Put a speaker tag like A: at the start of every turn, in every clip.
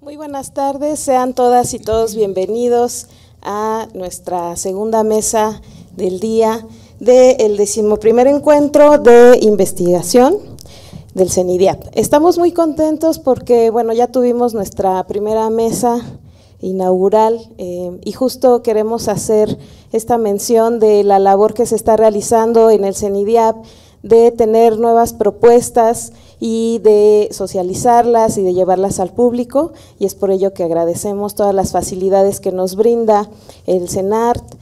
A: Muy buenas tardes, sean todas y todos bienvenidos a nuestra segunda mesa del día del 11º encuentro de investigación del CENIDIAP. Estamos muy contentos porque, bueno, ya tuvimos nuestra primera mesa inaugural y justo queremos hacer esta mención de la labor que se está realizando en el CENIDIAP de tener nuevas propuestas y de socializarlas y de llevarlas al público, y es por ello que agradecemos todas las facilidades que nos brinda el CENART,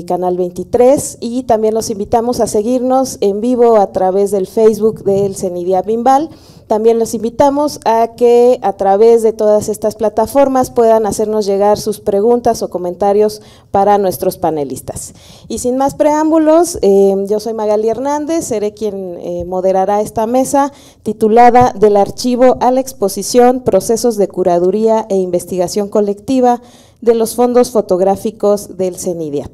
A: Canal 23, y también los invitamos a seguirnos en vivo a través del Facebook del CENIDIAP Bimbal. También los invitamos a que a través de todas estas plataformas puedan hacernos llegar sus preguntas o comentarios para nuestros panelistas. Y sin más preámbulos, yo soy Magali Hernández, seré quien moderará esta mesa titulada Del archivo a la exposición, procesos de curaduría e investigación colectiva de los fondos fotográficos del CENIDIAP.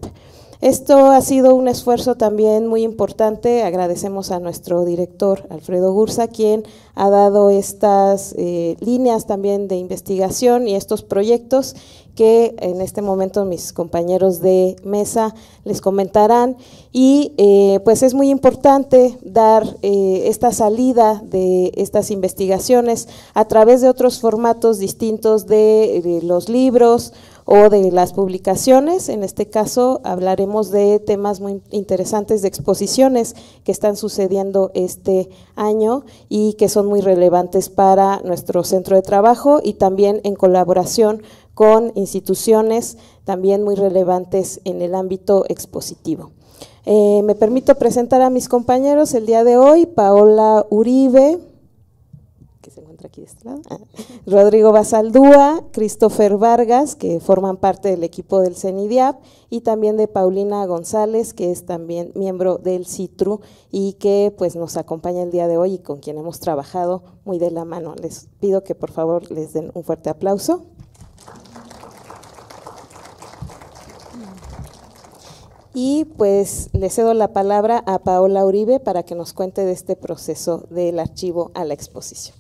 A: Esto ha sido un esfuerzo también muy importante. Agradecemos a nuestro director Alfredo Gursa, quien ha dado estas líneas también de investigación y estos proyectos que en este momento mis compañeros de mesa les comentarán. Y pues es muy importante dar esta salida de estas investigaciones a través de otros formatos distintos de los libros o de las publicaciones. En este caso hablaremos de temas muy interesantes de exposiciones que están sucediendo este año y que son muy relevantes para nuestro centro de trabajo, y también en colaboración con instituciones también muy relevantes en el ámbito expositivo. Me permito presentar a mis compañeros el día de hoy: Paola Uribe, que se encuentra aquí de este lado, Rodrigo Basaldúa, Christopher Vargas, que forman parte del equipo del CENIDIAP, y también de Paulina González, que es también miembro del CITRU y que pues nos acompaña el día de hoy y con quien hemos trabajado muy de la mano. Les pido que por favor les den un fuerte aplauso. Y pues le cedo la palabra a Paola Uribe para que nos cuente de este proceso del archivo a la exposición.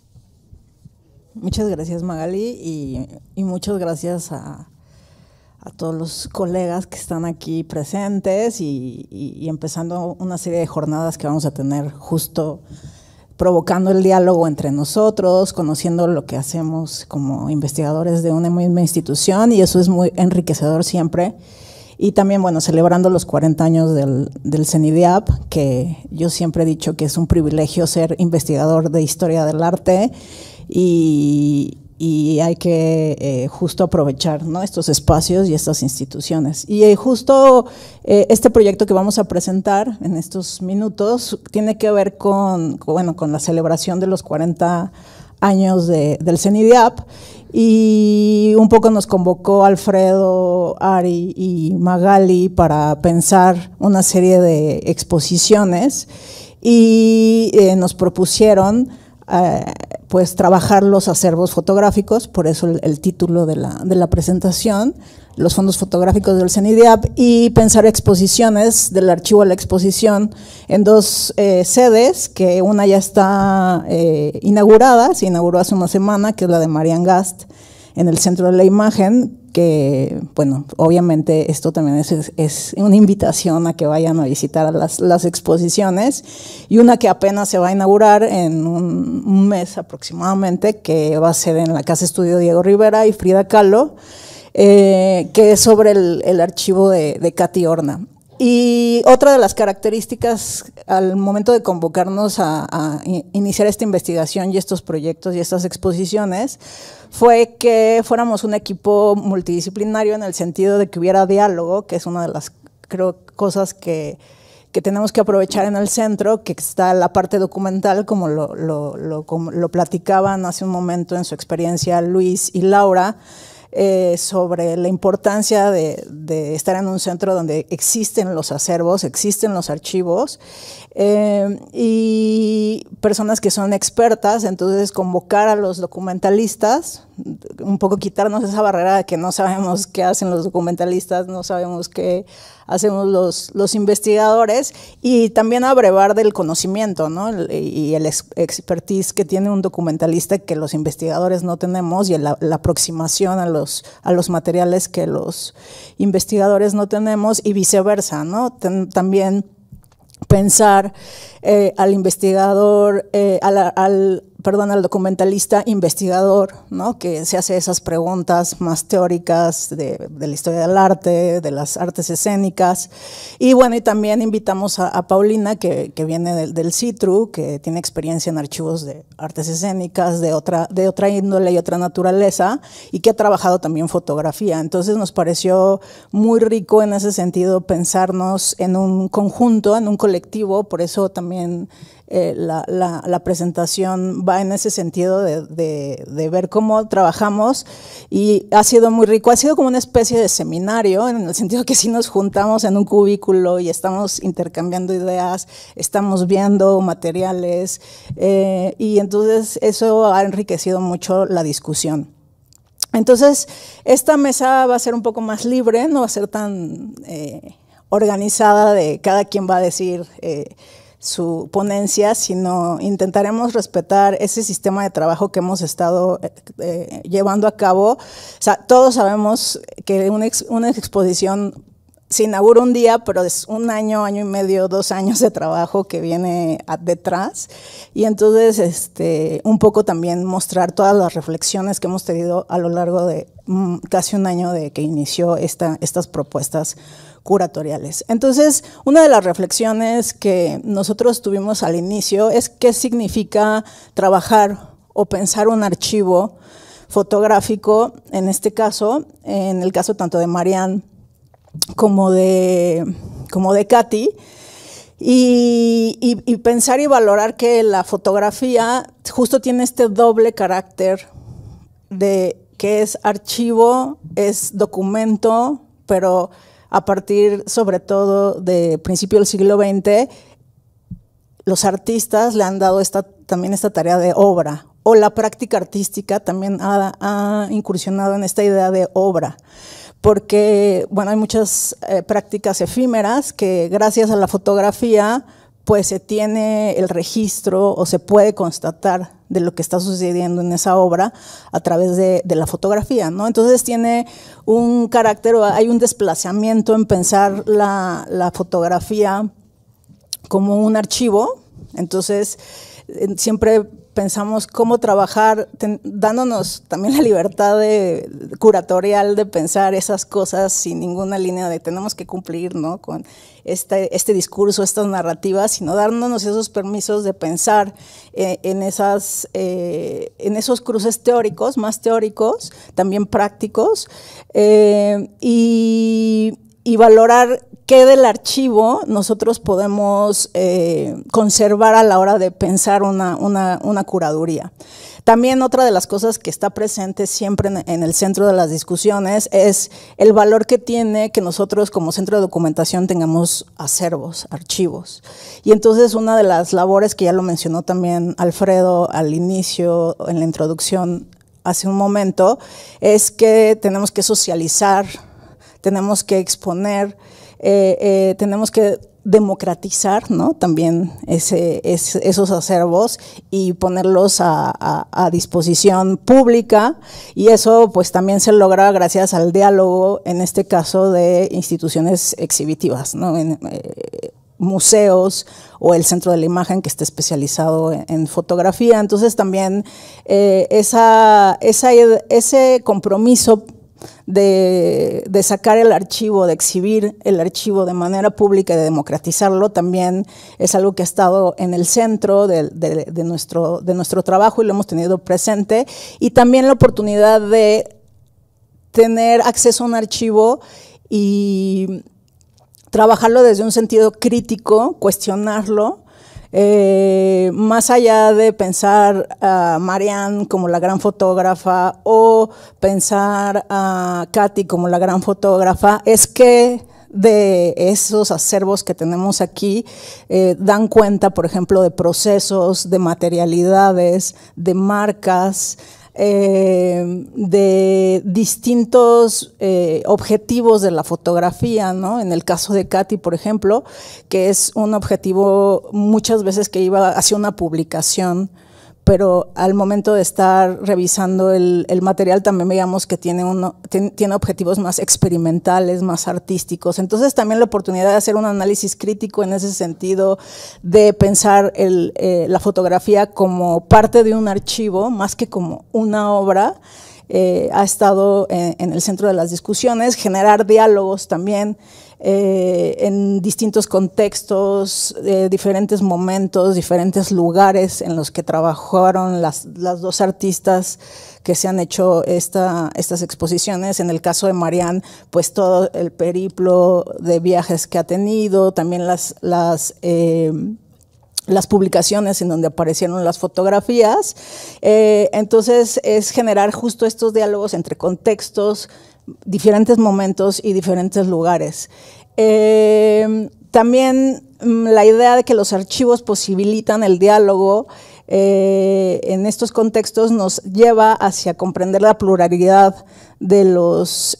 B: Muchas gracias, Magali, y muchas gracias a todos los colegas que están aquí presentes y empezando una serie de jornadas que vamos a tener justo provocando el diálogo entre nosotros, conociendo lo que hacemos como investigadores de una misma institución, y eso es muy enriquecedor siempre. Y también, bueno, celebrando los 40 años del CENIDIAP, que yo siempre he dicho que es un privilegio ser investigador de historia del arte, y hay que justo aprovechar, ¿no?, estos espacios y estas instituciones. Y justo este proyecto que vamos a presentar en estos minutos tiene que ver con la celebración de los 40 años del CENIDIAP, y un poco nos convocó Alfredo, Ari y Magali para pensar una serie de exposiciones, y nos propusieron pues trabajar los acervos fotográficos, por eso el título de la presentación, los fondos fotográficos del CENIDIAP, y pensar exposiciones del archivo a la exposición en dos sedes, que una ya está inaugurada, se inauguró hace una semana, que es la de Marian Gast en el Centro de la Imagen, que, bueno, obviamente esto también es una invitación a que vayan a visitar a las exposiciones, y una que apenas se va a inaugurar en un mes aproximadamente, que va a ser en la Casa Estudio Diego Rivera y Frida Kahlo, que es sobre el archivo de Katy Horna. Y otra de las características al momento de convocarnos a iniciar esta investigación y estos proyectos y estas exposiciones fue que fuéramos un equipo multidisciplinario, en el sentido de que hubiera diálogo, que es una de las, creo, cosas que tenemos que aprovechar en el centro, que está la parte documental, como lo platicaban hace un momento en su experiencia Luis y Laura, sobre la importancia de estar en un centro donde existen los acervos, existen los archivos, y personas que son expertas. Entonces convocar a los documentalistas, un poco quitarnos esa barrera de que no sabemos qué hacen los documentalistas, no sabemos qué hacemos los investigadores, y también abrevar del conocimiento, ¿no? Y el expertise que tiene un documentalista que los investigadores no tenemos, y la aproximación a los materiales que los investigadores no tenemos, y viceversa, ¿no? También pensar al investigador, al documentalista investigador, ¿no? Que se hace esas preguntas más teóricas de la historia del arte, de las artes escénicas. Y bueno, y también invitamos a Paulina, que viene del CITRU, que tiene experiencia en archivos de artes escénicas de otra índole y otra naturaleza, y que ha trabajado también fotografía. Entonces nos pareció muy rico en ese sentido pensarnos en un conjunto, en un colectivo. Por eso también la presentación va en ese sentido de ver cómo trabajamos, y ha sido muy rico. Ha sido como una especie de seminario, en el sentido que sí nos juntamos en un cubículo y estamos intercambiando ideas, estamos viendo materiales, y entonces eso ha enriquecido mucho la discusión. Entonces, esta mesa va a ser un poco más libre, no va a ser tan organizada de cada quien va a decir su ponencia, sino intentaremos respetar ese sistema de trabajo que hemos estado llevando a cabo. O sea, todos sabemos que una exposición se inaugura un día, pero es un año, año y medio, 2 años de trabajo que viene detrás. Y entonces un poco también mostrar todas las reflexiones que hemos tenido a lo largo de casi un año de que inició estas propuestas curatoriales. Entonces, una de las reflexiones que nosotros tuvimos al inicio es qué significa trabajar o pensar un archivo fotográfico, en este caso, en el caso tanto de Marianne como de Katy, y pensar y valorar que la fotografía justo tiene este doble carácter de que es archivo, es documento, pero a partir sobre todo de principio del siglo XX, los artistas le han dado también esta tarea de obra, o la práctica artística también ha incursionado en esta idea de obra. Porque, bueno, hay muchas prácticas efímeras que gracias a la fotografía pues se tiene el registro o se puede constatar de lo que está sucediendo en esa obra a través de la fotografía, ¿no? Entonces tiene un carácter, hay un desplazamiento en pensar la fotografía como un archivo. Entonces siempre pensamos cómo trabajar, dándonos también la libertad curatorial de pensar esas cosas sin ninguna línea de tenemos que cumplir, ¿no? Con este discurso, estas narrativas, sino dándonos esos permisos de pensar en esos cruces teóricos, más teóricos, también prácticos, y valorar qué del archivo nosotros podemos conservar a la hora de pensar una curaduría. También otra de las cosas que está presente siempre en el centro de las discusiones es el valor que tiene que nosotros como centro de documentación tengamos acervos, archivos. Y entonces una de las labores que ya lo mencionó también Alfredo al inicio, en la introducción hace un momento, es que tenemos que socializar, tenemos que exponer, tenemos que democratizar, ¿no? También esos acervos y ponerlos a disposición pública, y eso pues también se logra gracias al diálogo, en este caso de instituciones exhibitivas, ¿no? Museos o el Centro de la Imagen, que está especializado en fotografía. Entonces también ese compromiso de sacar el archivo, de exhibir el archivo de manera pública y de democratizarlo, también es algo que ha estado en el centro de nuestro trabajo, y lo hemos tenido presente. Y también la oportunidad de tener acceso a un archivo y trabajarlo desde un sentido crítico, cuestionarlo, más allá de pensar a Marianne como la gran fotógrafa o pensar a Katy como la gran fotógrafa, es que de esos acervos que tenemos aquí dan cuenta, por ejemplo, de procesos, de materialidades, de marcas, de distintos objetivos de la fotografía, ¿no? En el caso de Katy, por ejemplo, que es un objetivo muchas veces que iba hacia una publicación, pero al momento de estar revisando el material también veíamos que tiene objetivos más experimentales, más artísticos. Entonces también la oportunidad de hacer un análisis crítico en ese sentido, de pensar la fotografía como parte de un archivo, más que como una obra, ha estado en el centro de las discusiones, generar diálogos también, en distintos contextos, diferentes momentos, diferentes lugares en los que trabajaron las dos artistas que se han hecho estas exposiciones. En el caso de Marianne, pues todo el periplo de viajes que ha tenido, también las publicaciones en donde aparecieron las fotografías. Entonces es generar justo estos diálogos entre contextos, diferentes momentos y diferentes lugares. También la idea de que los archivos posibilitan el diálogo en estos contextos nos lleva hacia comprender la pluralidad de los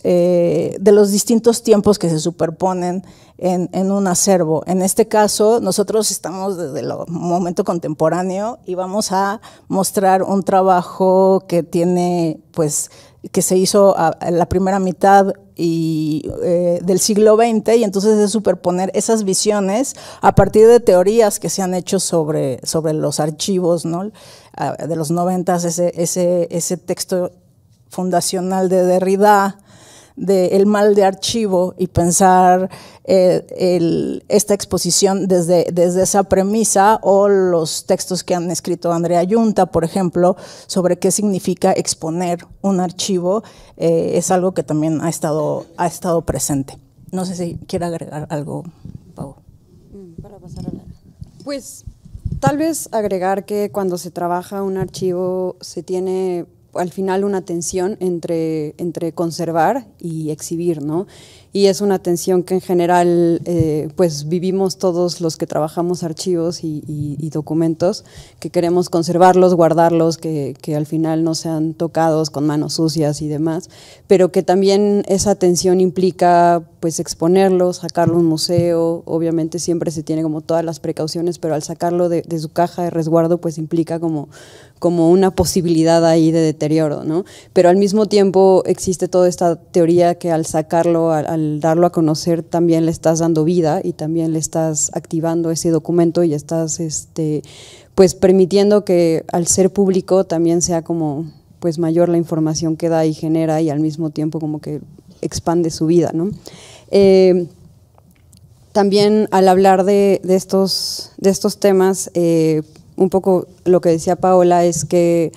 B: distintos tiempos que se superponen en un acervo. En este caso, nosotros estamos desde el momento contemporáneo y vamos a mostrar un trabajo que tiene, pues, que se hizo en la primera mitad del siglo XX, y entonces es superponer esas visiones a partir de teorías que se han hecho sobre los archivos, ¿no? De los 90, ese texto fundacional de Derrida, de El mal de archivo, y pensar esta exposición desde esa premisa, o los textos que han escrito Andrea Yunta, por ejemplo, sobre qué significa exponer un archivo, es algo que también ha estado presente. No sé si quiere agregar algo, Pau.
C: Para pasar a la... Pues tal vez agregar que cuando se trabaja un archivo se tiene al final una tensión entre conservar y exhibir, ¿no? Y es una tensión que en general pues vivimos todos los que trabajamos archivos y documentos, que queremos conservarlos, guardarlos, que al final no sean tocados con manos sucias y demás, pero que también esa tensión implica pues exponerlos, sacarlo a un museo. Obviamente siempre se tiene como todas las precauciones, pero al sacarlo de su caja de resguardo pues implica como una posibilidad ahí de deterioro, ¿no? Pero al mismo tiempo existe toda esta teoría que al sacarlo, al darlo a conocer, también le estás dando vida y también le estás activando ese documento y estás pues permitiendo que al ser público también sea como pues mayor la información que da y genera, y al mismo tiempo como que expande su vida, ¿no? También al hablar de estos temas, un poco lo que decía Paola es que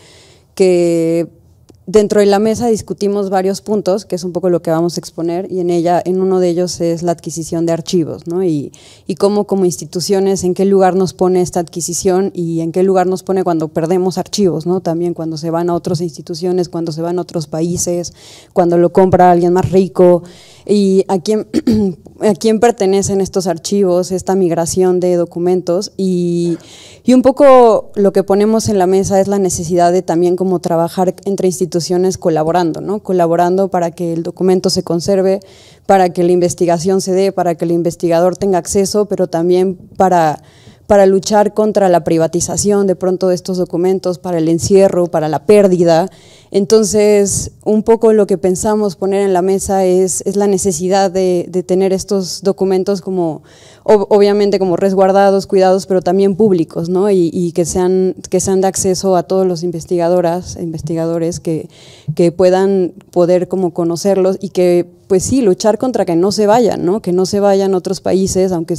C: dentro de la mesa discutimos varios puntos, que es un poco lo que vamos a exponer, y en uno de ellos es la adquisición de archivos, ¿no? Y cómo como instituciones, en qué lugar nos pone esta adquisición y en qué lugar nos pone cuando perdemos archivos, ¿no? También cuando se van a otras instituciones, cuando se van a otros países, cuando lo compra alguien más rico, y a quién pertenecen estos archivos, esta migración de documentos, y un poco lo que ponemos en la mesa es la necesidad de también como trabajar entre instituciones colaborando, ¿no? Colaborando para que el documento se conserve, para que la investigación se dé, para que el investigador tenga acceso, pero también para luchar contra la privatización de pronto de estos documentos, para el encierro, para la pérdida. Entonces, un poco lo que pensamos poner en la mesa es la necesidad de tener estos documentos como, obviamente como resguardados, cuidados, pero también públicos, ¿no? Y que sean de acceso a todos los investigadoras e investigadores que puedan poder como conocerlos, y que pues sí, luchar contra que no se vayan, ¿no? Que no se vayan a otros países, aunque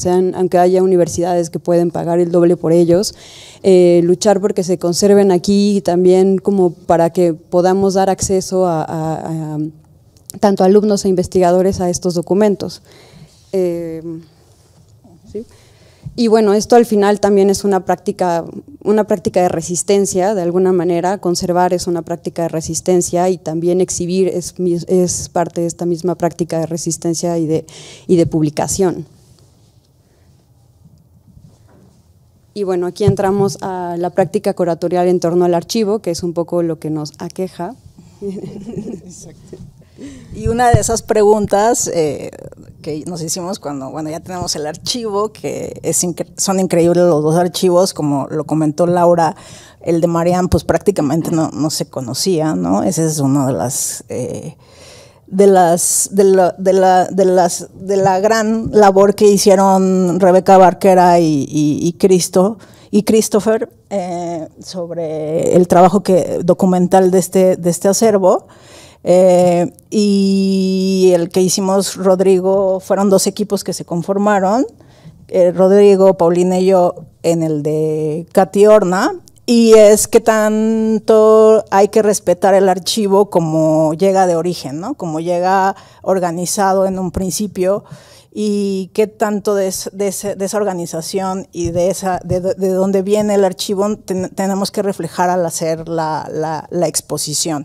C: haya universidades que pueden pagar el doble por ellos, luchar porque se conserven aquí, también como para que podamos dar acceso a tanto alumnos e investigadores a estos documentos. ¿Sí? Y bueno, esto al final también es una práctica de resistencia, de alguna manera. Conservar es una práctica de resistencia, y también exhibir es parte de esta misma práctica de resistencia y de publicación. Y bueno, aquí entramos a la práctica curatorial en torno al archivo, que es un poco lo que nos aqueja.
B: Exacto. Y una de esas preguntas que nos hicimos cuando, bueno, ya tenemos el archivo, que son increíbles los dos archivos, como lo comentó Laura, el de Marian, pues prácticamente no se conocía, ¿no? Esa es una de la gran labor que hicieron Rebeca Barquera y Christopher sobre el trabajo documental de este acervo. Y el que hicimos Rodrigo, fueron 2 equipos que se conformaron, Rodrigo, Paulina y yo, en el de Katy Horna, y es que tanto hay que respetar el archivo como llega de origen, ¿no? Como llega organizado en un principio, y qué tanto de esa organización y de dónde viene el archivo tenemos que reflejar al hacer la exposición.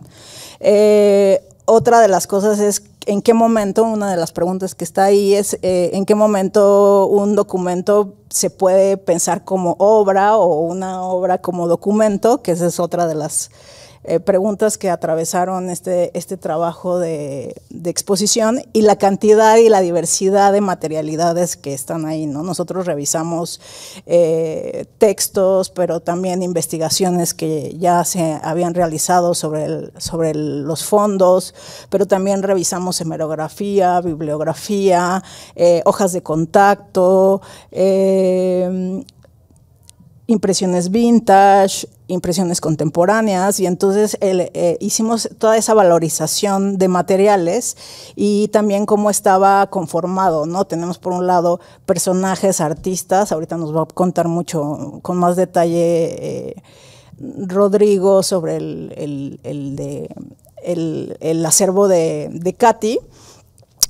B: Otra de las cosas es en qué momento, una de las preguntas que está ahí es en qué momento un documento se puede pensar como obra o una obra como documento, que esa es otra de las preguntas que atravesaron este trabajo de exposición, y la cantidad y la diversidad de materialidades que están ahí, ¿no? Nosotros revisamos textos, pero también investigaciones que ya se habían realizado sobre los fondos, pero también revisamos hemerografía, bibliografía, hojas de contacto, impresiones vintage, impresiones contemporáneas, y entonces hicimos toda esa valorización de materiales y también cómo estaba conformado, ¿no? Tenemos por un lado personajes, artistas, ahorita nos va a contar mucho, con más detalle, Rodrigo sobre el acervo de Katy,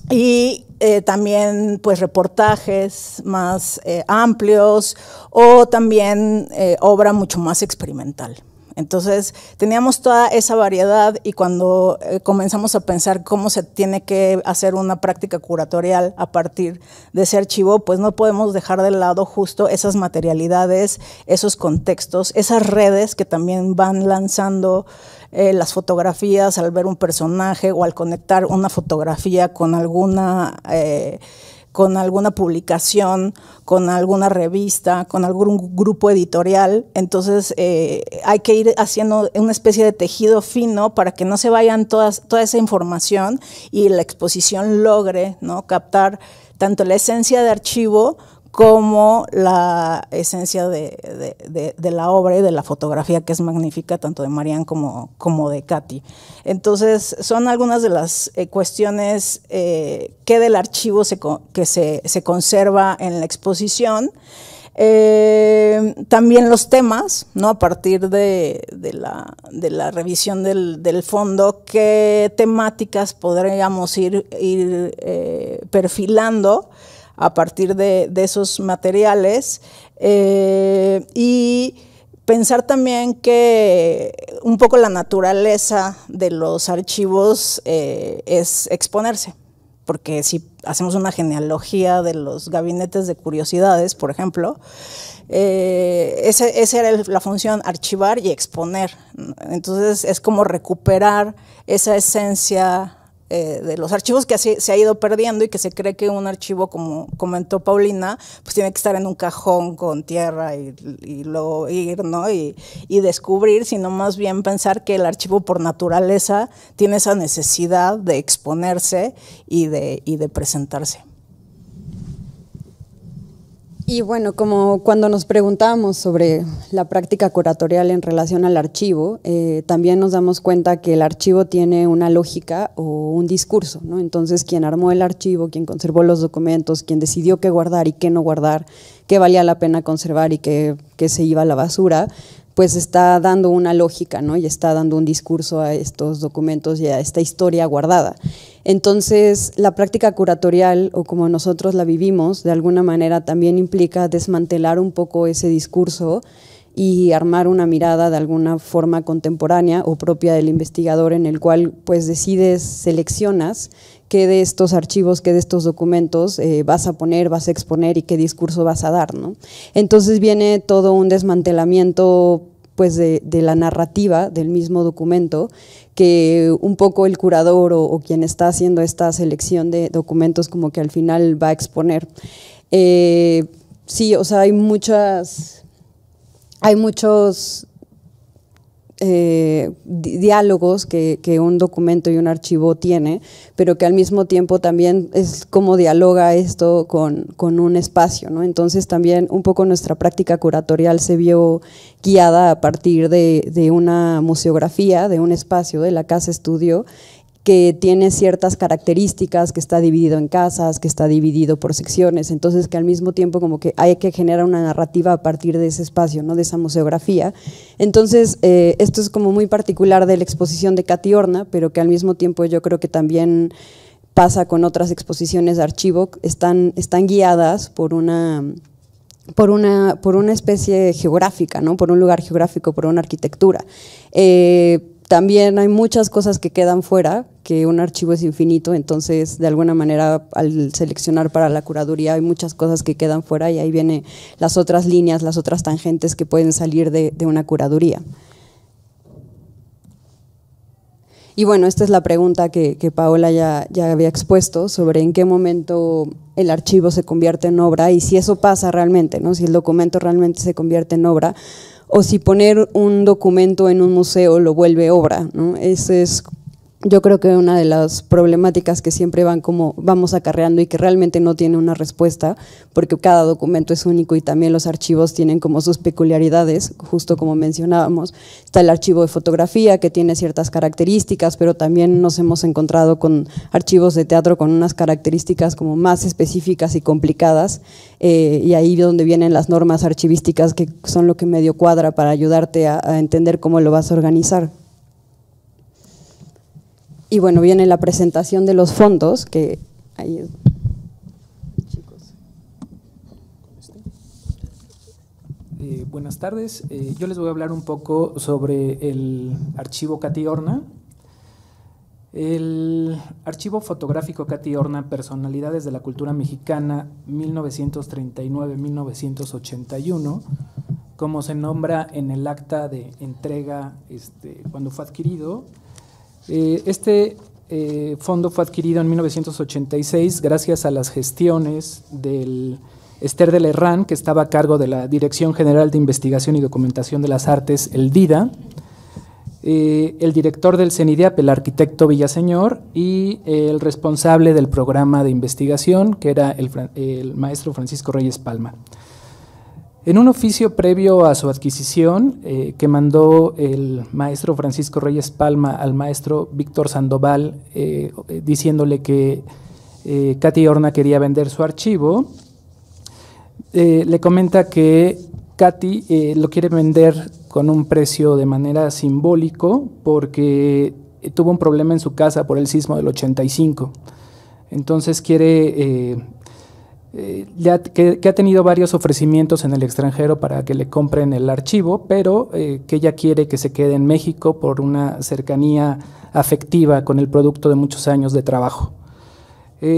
B: y también pues reportajes más amplios, o también obra mucho más experimental. Entonces teníamos toda esa variedad, y cuando comenzamos a pensar cómo se tiene que hacer una práctica curatorial a partir de ese archivo, pues no podemos dejar de lado justo esas materialidades, esos contextos, esas redes que también van lanzando las fotografías al ver un personaje, o al conectar una fotografía con alguna publicación, con alguna revista, con algún grupo editorial. Entonces hay que ir haciendo una especie de tejido fino para que no se vayan toda esa información, y la exposición logre, ¿no?, captar tanto la esencia de archivo como la esencia de la obra y de la fotografía, que es magnífica, tanto de Marian como de Katy. Entonces, son algunas de las cuestiones que del archivo que se conserva en la exposición. También los temas, ¿no?, a partir de la revisión del fondo, qué temáticas podríamos ir perfilando a partir de esos materiales, y pensar también que un poco la naturaleza de los archivos es exponerse, porque si hacemos una genealogía de los gabinetes de curiosidades, por ejemplo, esa era la función, archivar y exponer. Entonces es como recuperar esa esencia de los archivos que se ha ido perdiendo, y que se cree que un archivo, como comentó Paulina, pues tiene que estar en un cajón con tierra y luego ir, ¿no?, y descubrir, sino más bien pensar que el archivo por naturaleza tiene esa necesidad de exponerse y de presentarse.
C: Y bueno, como cuando nos preguntábamos sobre la práctica curatorial en relación al archivo, también nos damos cuenta que el archivo tiene una lógica o un discurso, ¿no? Entonces, quien armó el archivo, quien conservó los documentos, quien decidió qué guardar y qué no guardar, qué valía la pena conservar y qué se iba a la basura, pues está dando una lógica, ¿no?, y está dando un discurso a estos documentos y a esta historia guardada. Entonces, la práctica curatorial, o como nosotros la vivimos, de alguna manera también implica desmantelar un poco ese discurso y armar una mirada de alguna forma contemporánea o propia del investigador, en el cual pues seleccionas qué de estos archivos, qué de estos documentos vas a poner, vas a exponer y qué discurso vas a dar, ¿no? Entonces viene todo un desmantelamiento pues de la narrativa del mismo documento, que un poco el curador o quien está haciendo esta selección de documentos como que al final va a exponer. Sí, o sea, hay muchos diálogos que un documento y un archivo tiene, pero que al mismo tiempo también es cómo dialoga esto con un espacio, ¿no? Entonces también un poco nuestra práctica curatorial se vio guiada a partir de una museografía, de un espacio de la Casa Estudio, que tiene ciertas características, que está dividido en casas, que está dividido por secciones, entonces que al mismo tiempo como que hay que generar una narrativa a partir de ese espacio, ¿no? De esa museografía. Entonces esto es como muy particular de la exposición de Katy Horna, pero que al mismo tiempo yo creo que también pasa con otras exposiciones de archivo, están guiadas por una especie geográfica, ¿no? Por un lugar geográfico, por una arquitectura. También hay muchas cosas que quedan fuera, que un archivo es infinito, entonces de alguna manera al seleccionar para la curaduría hay muchas cosas que quedan fuera y ahí vienen las otras líneas, las otras tangentes que pueden salir de una curaduría. Y bueno, esta es la pregunta que Paola ya había expuesto sobre en qué momento el archivo se convierte en obra y si eso pasa realmente, ¿no? Si el documento realmente se convierte en obra, o si poner un documento en un museo lo vuelve obra, ¿no? Ese es, yo creo que una de las problemáticas que siempre vamos acarreando y que realmente no tiene una respuesta, porque cada documento es único y también los archivos tienen como sus peculiaridades, justo como mencionábamos. Está el archivo de fotografía que tiene ciertas características, pero también nos hemos encontrado con archivos de teatro con unas características como más específicas y complicadas, y ahí es donde vienen las normas archivísticas que son lo que medio cuadra para ayudarte a entender cómo lo vas a organizar. Y bueno, viene la presentación de los fondos, que ahí es. Chicos.
D: Buenas tardes, yo les voy a hablar un poco sobre el archivo Katy Horna. El archivo fotográfico Katy Horna, Personalidades de la Cultura Mexicana, 1939-1981, como se nombra en el acta de entrega cuando fue adquirido. Este fondo fue adquirido en 1986 gracias a las gestiones del Esther de Lerrán, que estaba a cargo de la Dirección General de Investigación y Documentación de las Artes, el DIDA, el director del CENIDIAP, el arquitecto Villaseñor, y el responsable del programa de investigación, que era el maestro Francisco Reyes Palma. En un oficio previo a su adquisición, que mandó el maestro Francisco Reyes Palma al maestro Víctor Sandoval, diciéndole que Katy Horna quería vender su archivo, le comenta que Katy lo quiere vender con un precio de manera simbólico porque tuvo un problema en su casa por el sismo del 85. Entonces quiere… que ha tenido varios ofrecimientos en el extranjero para que le compren el archivo, pero que ella quiere que se quede en México por una cercanía afectiva con el producto de muchos años de trabajo.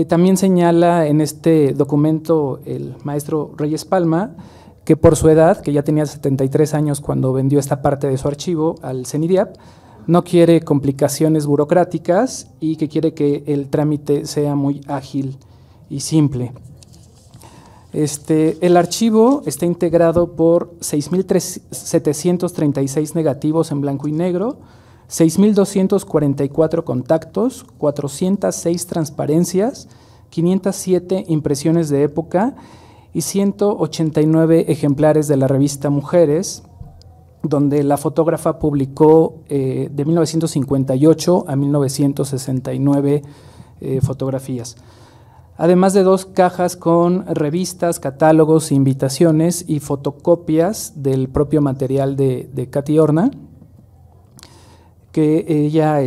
D: También señala en este documento el maestro Reyes Palma que por su edad, que ya tenía 73 años cuando vendió esta parte de su archivo al CENIDIAP, no quiere complicaciones burocráticas y que quiere que el trámite sea muy ágil y simple. El archivo está integrado por 6.736 negativos en blanco y negro, 6.244 contactos, 406 transparencias, 507 impresiones de época y 189 ejemplares de la revista Mujeres, donde la fotógrafa publicó de 1958 a 1969 fotografías. Además de 2 cajas con revistas, catálogos, invitaciones y fotocopias del propio material de Katy Horna, que ella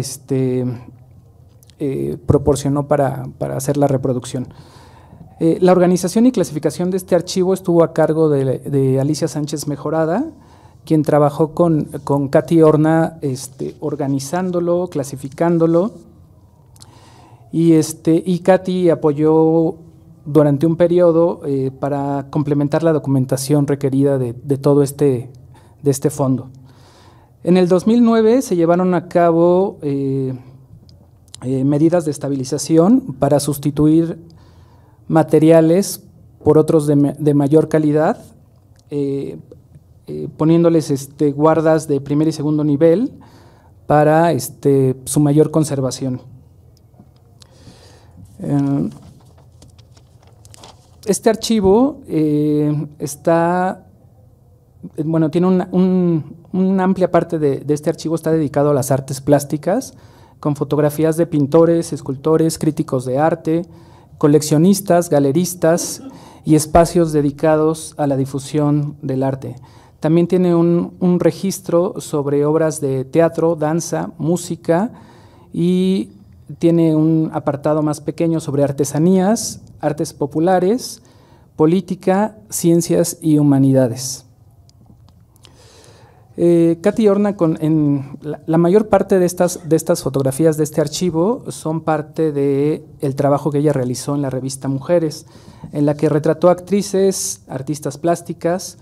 D: proporcionó para hacer la reproducción. La organización y clasificación de este archivo estuvo a cargo de Alicia Sánchez Mejorada, quien trabajó con Katy Horna organizándolo, clasificándolo, y Katy apoyó durante un periodo para complementar la documentación requerida de todo de este fondo. En el 2009 se llevaron a cabo medidas de estabilización para sustituir materiales por otros de mayor calidad, poniéndoles guardas de primer y segundo nivel para su mayor conservación. Este archivo tiene una amplia parte de este archivo está dedicado a las artes plásticas, con fotografías de pintores, escultores, críticos de arte, coleccionistas, galeristas y espacios dedicados a la difusión del arte. También tiene un registro sobre obras de teatro, danza, música, y tiene un apartado más pequeño sobre artesanías, artes populares, política, ciencias y humanidades. Katy Horna, la mayor parte de estas fotografías de este archivo son parte del trabajo que ella realizó en la revista Mujeres, en la que retrató actrices, artistas plásticas,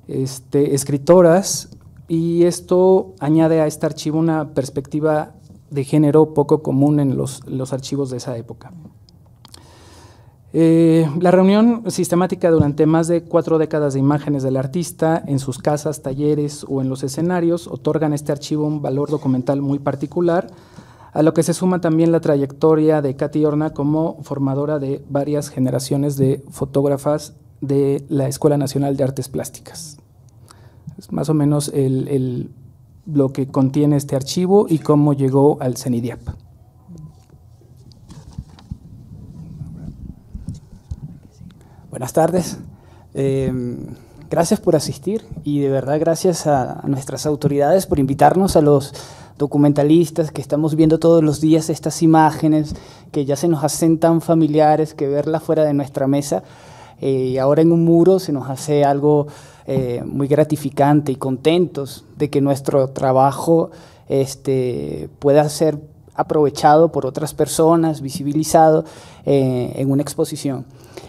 D: escritoras, y esto añade a este archivo una perspectiva de género poco común en los archivos de esa época. La reunión sistemática durante más de 4 décadas de imágenes del artista en sus casas, talleres o en los escenarios otorgan a este archivo un valor documental muy particular, a lo que se suma también la trayectoria de Katy Horna como formadora de varias generaciones de fotógrafas de la Escuela Nacional de Artes Plásticas. Es más o menos lo que contiene este archivo y cómo llegó al CENIDIAP.
E: Buenas tardes. Gracias por asistir y de verdad gracias a nuestras autoridades por invitarnos, a los documentalistas que estamos viendo todos los días estas imágenes que ya se nos hacen tan familiares que verlas fuera de nuestra mesa y ahora en un muro se nos hace algo muy gratificante y contentos de que nuestro trabajo pueda ser aprovechado por otras personas, visibilizado en una exposición.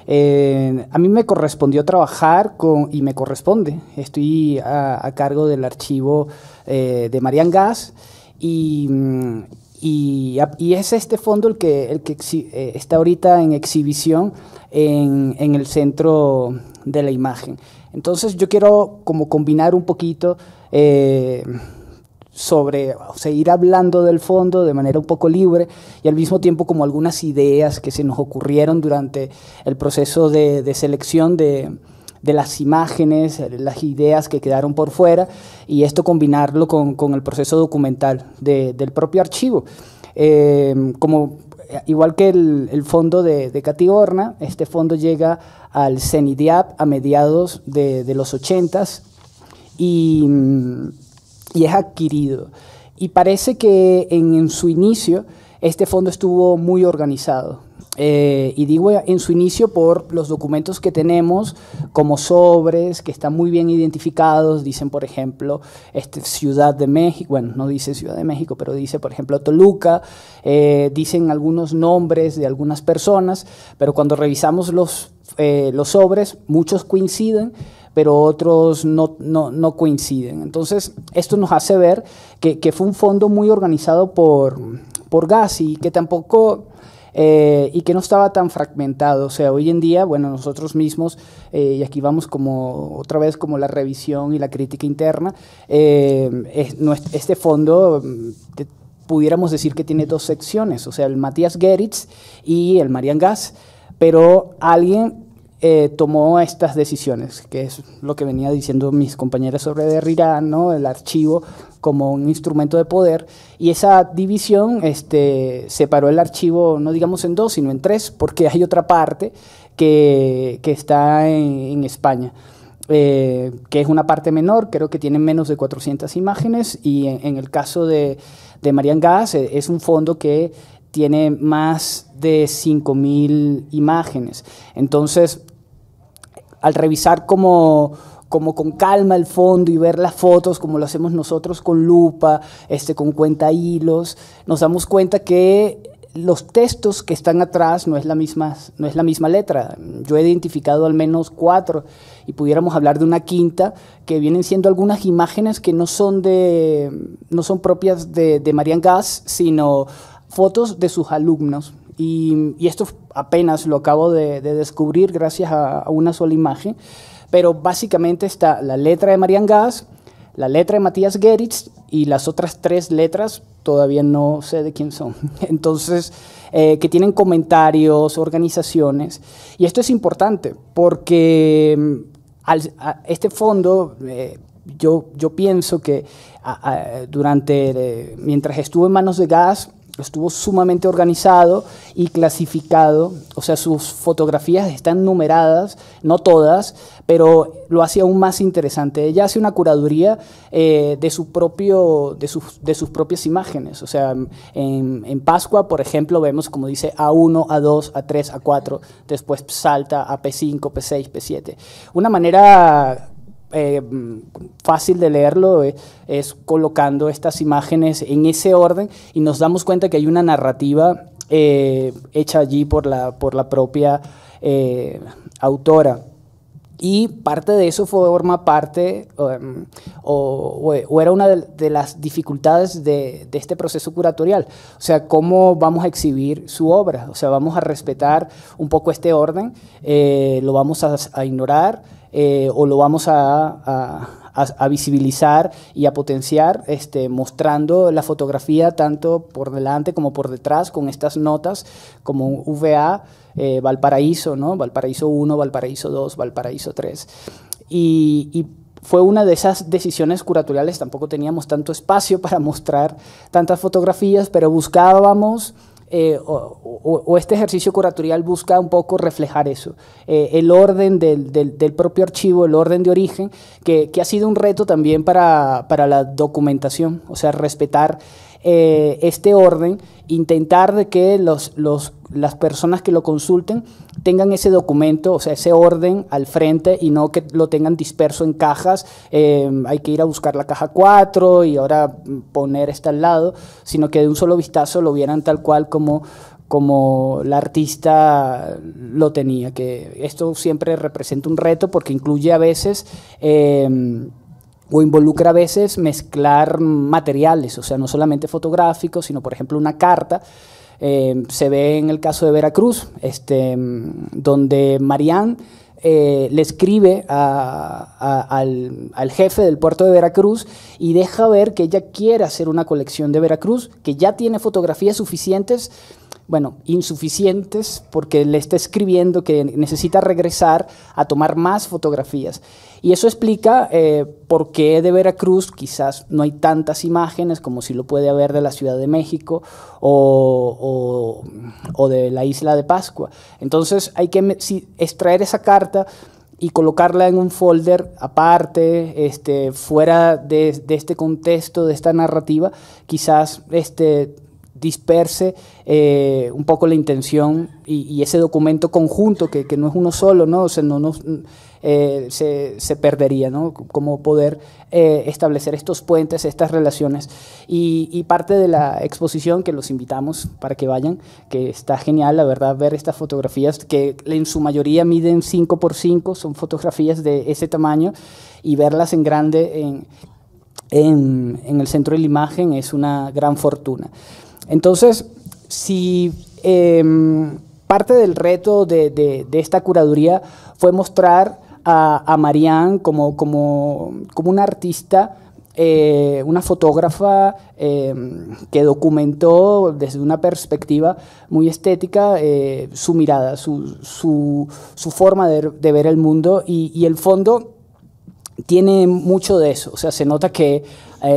E: A mí me correspondió trabajar y me corresponde, estoy a cargo del archivo de Marian Gas y es este fondo el que está ahorita en exhibición en el centro de la imagen. Entonces yo quiero como combinar un poquito ir hablando del fondo de manera un poco libre y al mismo tiempo como algunas ideas que se nos ocurrieron durante el proceso de selección de las imágenes, las ideas que quedaron por fuera, y esto combinarlo con el proceso documental del propio archivo. Igual que el fondo de Katy Horna, este fondo llega al CENIDIAP a mediados de los 80s y es adquirido. Y parece que en su inicio este fondo estuvo muy organizado. Y digo en su inicio por los documentos que tenemos como sobres que están muy bien identificados, dicen por ejemplo Ciudad de México, bueno, no dice Ciudad de México, pero dice por ejemplo Toluca, dicen algunos nombres de algunas personas, pero cuando revisamos los sobres, muchos coinciden, pero otros no coinciden. Entonces esto nos hace ver que fue un fondo muy organizado por Gas y que tampoco y que no estaba tan fragmentado. O sea, hoy en día, bueno, nosotros mismos, y aquí vamos como otra vez como la revisión y la crítica interna, este fondo pudiéramos decir que tiene 2 secciones, o sea, el Matthias Geritz y el Marian Gas, pero alguien tomó estas decisiones, que es lo que venía diciendo mis compañeras sobre Derrida, ¿no? El archivo como un instrumento de poder, y esa división separó el archivo no digamos en 2, sino en 3, porque hay otra parte que está en España, que es una parte menor, creo que tiene menos de 400 imágenes, y en el caso de Marian Gas es un fondo que tiene más de 5.000 imágenes. Entonces, al revisar como con calma el fondo y ver las fotos como lo hacemos nosotros con lupa, con cuenta hilos, nos damos cuenta que los textos que están atrás no es la misma letra. Yo he identificado al menos 4 y pudiéramos hablar de una quinta, que vienen siendo algunas imágenes que no son propias de Marianne Gass, sino fotos de sus alumnos. Y esto apenas lo acabo de descubrir gracias a una sola imagen, pero básicamente está la letra de Marianne Gass, la letra de Matthias Geritz y las otras 3 letras todavía no sé de quién son. Entonces, que tienen comentarios, organizaciones. Y esto es importante porque este fondo, yo pienso que mientras estuvo en manos de Gass, estuvo sumamente organizado y clasificado, o sea, sus fotografías están numeradas, no todas, pero lo hace aún más interesante. Ella hace una curaduría de sus propias imágenes, o sea, en Pascua, por ejemplo, vemos como dice A1, A2, A3, A4, después salta a P5, P6, P7. Una manera fácil de leerlo es colocando estas imágenes en ese orden y nos damos cuenta que hay una narrativa hecha allí por la propia autora. Y parte de eso forma parte o era una de las dificultades de este proceso curatorial. O sea, cómo vamos a exhibir su obra. O sea, vamos a respetar un poco este orden, lo vamos a ignorar, o lo vamos a visibilizar y a potenciar, mostrando la fotografía tanto por delante como por detrás, con estas notas como un VA, Valparaíso, ¿no? Valparaíso 1, Valparaíso 2, Valparaíso 3. Y fue una de esas decisiones curatoriales, tampoco teníamos tanto espacio para mostrar tantas fotografías, pero buscábamos... este ejercicio curatorial busca un poco reflejar eso, el orden del propio archivo, el orden de origen, que ha sido un reto también para la documentación, o sea, respetar este orden, intentar de que las personas que lo consulten tengan ese documento, o sea, ese orden al frente y no que lo tengan disperso en cajas, hay que ir a buscar la caja 4 y ahora poner esta al lado, sino que de un solo vistazo lo vieran tal cual como la artista lo tenía, que esto siempre representa un reto porque incluye a veces... o involucra a veces mezclar materiales, o sea, no solamente fotográficos, sino, por ejemplo, una carta. Se ve en el caso de Veracruz, donde Marianne le escribe al jefe del puerto de Veracruz y deja ver que ella quiere hacer una colección de Veracruz, que ya tiene fotografías suficientes, bueno, insuficientes, porque le está escribiendo que necesita regresar a tomar más fotografías. Y eso explica por qué de Veracruz quizás no hay tantas imágenes como si lo puede haber de la Ciudad de México o de la isla de Pascua. Entonces hay que extraer esa carta y colocarla en un folder aparte, fuera de este contexto, de esta narrativa, quizás disperse un poco la intención y ese documento conjunto que no es uno solo, ¿no? O sea, se perdería, ¿no? Cómo poder establecer estos puentes, estas relaciones. Y parte de la exposición, que los invitamos para que vayan, que está genial, la verdad, ver estas fotografías que en su mayoría miden 5x5, son fotografías de ese tamaño, y verlas en grande en el centro de la imagen es una gran fortuna. Entonces, si parte del reto de esta curaduría fue mostrar a Marianne como una artista, una fotógrafa que documentó desde una perspectiva muy estética su mirada, su forma de ver el mundo, y el fondo tiene mucho de eso. O sea, se nota que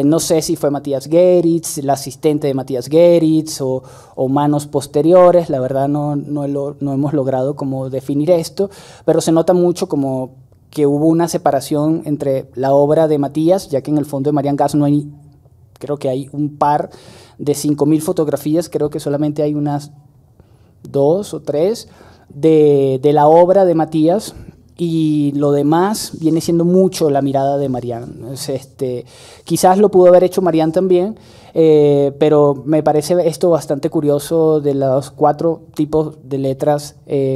E: no sé si fue Matthias Geritz, la asistente de Matthias Geritz o manos posteriores, la verdad no hemos logrado como definir esto, pero se nota mucho como que hubo una separación entre la obra de Matthias, ya que en el fondo de Marianne Gass no hay, creo que hay un par de 5.000 fotografías, creo que solamente hay unas 2 o 3 de la obra de Matthias, y lo demás viene siendo mucho la mirada de Marianne. Quizás lo pudo haber hecho Marianne también, pero me parece esto bastante curioso de los 4 tipos de letras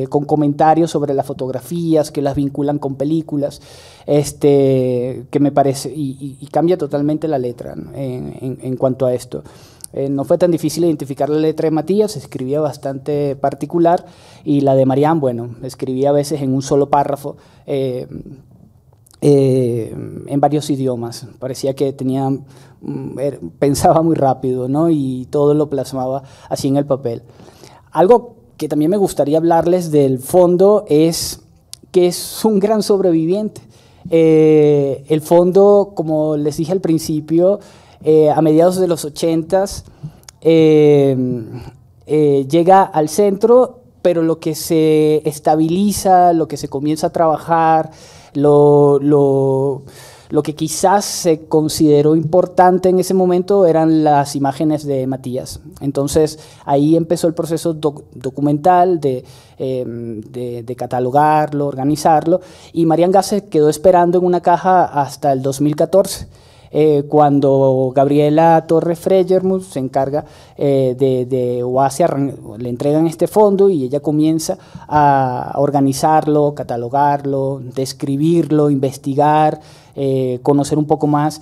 E: con comentarios sobre las fotografías que las vinculan con películas, que me parece, y cambia totalmente la letra, ¿no? en cuanto a esto. No fue tan difícil identificar la letra de Matías, escribía bastante particular, y la de Marianne, bueno, escribía a veces en un solo párrafo, en varios idiomas. Parecía que pensaba muy rápido, ¿no? Y todo lo plasmaba así en el papel. Algo que también me gustaría hablarles del fondo es que es un gran sobreviviente. El fondo, como les dije al principio, a mediados de los 80s, llega al centro, pero lo que se estabiliza, lo que se comienza a trabajar, lo que quizás se consideró importante en ese momento eran las imágenes de Matías. Entonces ahí empezó el proceso documental de catalogarlo, organizarlo, y Marianne Gass se quedó esperando en una caja hasta el 2014. Cuando Gabriela Torre Freyermuth se encarga o le entregan este fondo y ella comienza a organizarlo, catalogarlo, describirlo, investigar, conocer un poco más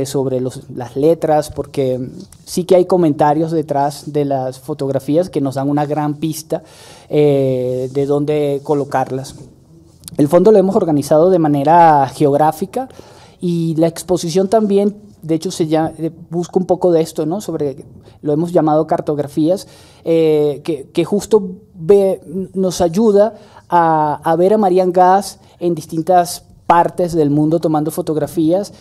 E: sobre las letras, porque sí que hay comentarios detrás de las fotografías que nos dan una gran pista de dónde colocarlas. El fondo lo hemos organizado de manera geográfica, y la exposición también, de hecho, busca un poco de esto, ¿no? Lo hemos llamado cartografías, que justo nos ayuda a ver a Marianne Gass en distintas partes del mundo tomando fotografías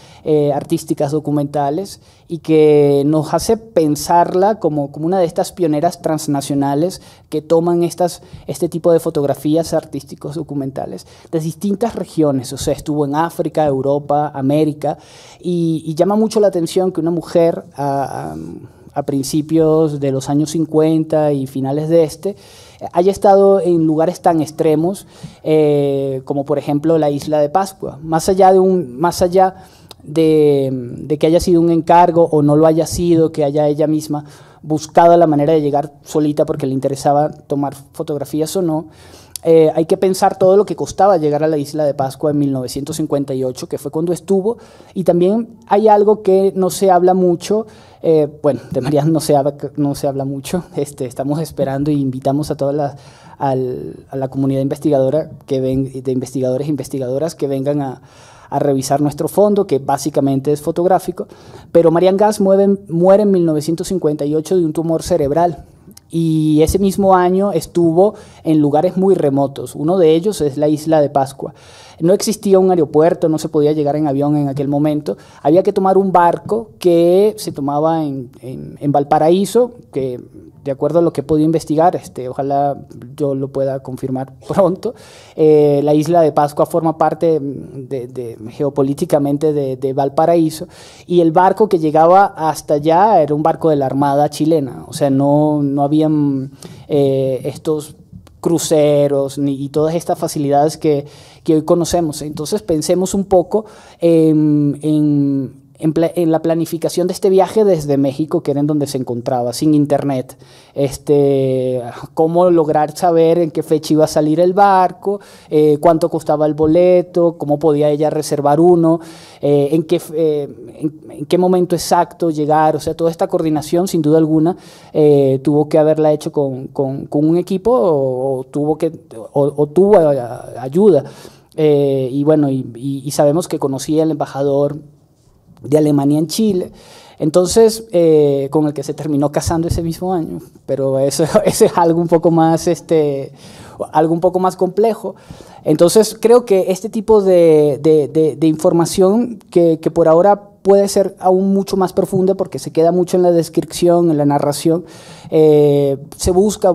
E: artísticas, documentales, y que nos hace pensarla como una de estas pioneras transnacionales que toman este tipo de fotografías artísticos documentales de distintas regiones. O sea, estuvo en África, Europa, América, y llama mucho la atención que una mujer a principios de los años 50 y finales de haya estado en lugares tan extremos como por ejemplo la isla de Pascua, más allá de que haya sido un encargo o no lo haya sido, que haya ella misma buscado la manera de llegar solita porque le interesaba tomar fotografías o no. Hay que pensar todo lo que costaba llegar a la isla de Pascua en 1958, que fue cuando estuvo, y también hay algo que no se habla mucho, bueno, de Marianne no se habla mucho, estamos esperando e invitamos a toda a la comunidad investigadora de investigadores e investigadoras que vengan a revisar nuestro fondo, que básicamente es fotográfico, pero Marianne Gass muere en 1958 de un tumor cerebral. Y ese mismo año estuvo en lugares muy remotos. Uno de ellos es la isla de Pascua. No existía un aeropuerto, no se podía llegar en avión en aquel momento. Había que tomar un barco que se tomaba en Valparaíso, que de acuerdo a lo que he podido investigar, ojalá yo lo pueda confirmar pronto, la isla de Pascua forma parte geopolíticamente de Valparaíso, y el barco que llegaba hasta allá era un barco de la Armada chilena. O sea, no habían estos cruceros y todas estas facilidades que hoy conocemos. Entonces pensemos un poco en la planificación de este viaje desde México, que era en donde se encontraba, sin internet. Cómo lograr saber en qué fecha iba a salir el barco, cuánto costaba el boleto, cómo podía ella reservar uno, en qué momento exacto llegar. O sea, toda esta coordinación, sin duda alguna, tuvo que haberla hecho con un equipo o tuvo ayuda. Y bueno, y sabemos que conocía al embajador de Alemania en Chile, entonces con el que se terminó casando ese mismo año, pero eso es algo un poco más complejo. Entonces creo que este tipo de información que por ahora puede ser aún mucho más profunda porque se queda mucho en la descripción, en la narración, se busca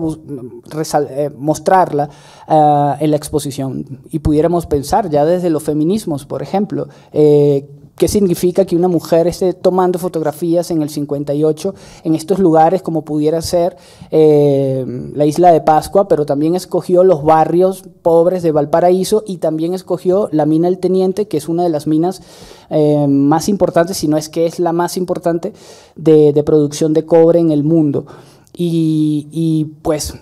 E: mostrarla en la exposición, y pudiéramos pensar ya desde los feminismos, por ejemplo, ¿Qué significa que una mujer esté tomando fotografías en el 58 en estos lugares como pudiera ser la isla de Pascua, pero también escogió los barrios pobres de Valparaíso y también escogió la mina El Teniente, que es una de las minas más importantes, si no es que es la más importante de producción de cobre en el mundo? Y pues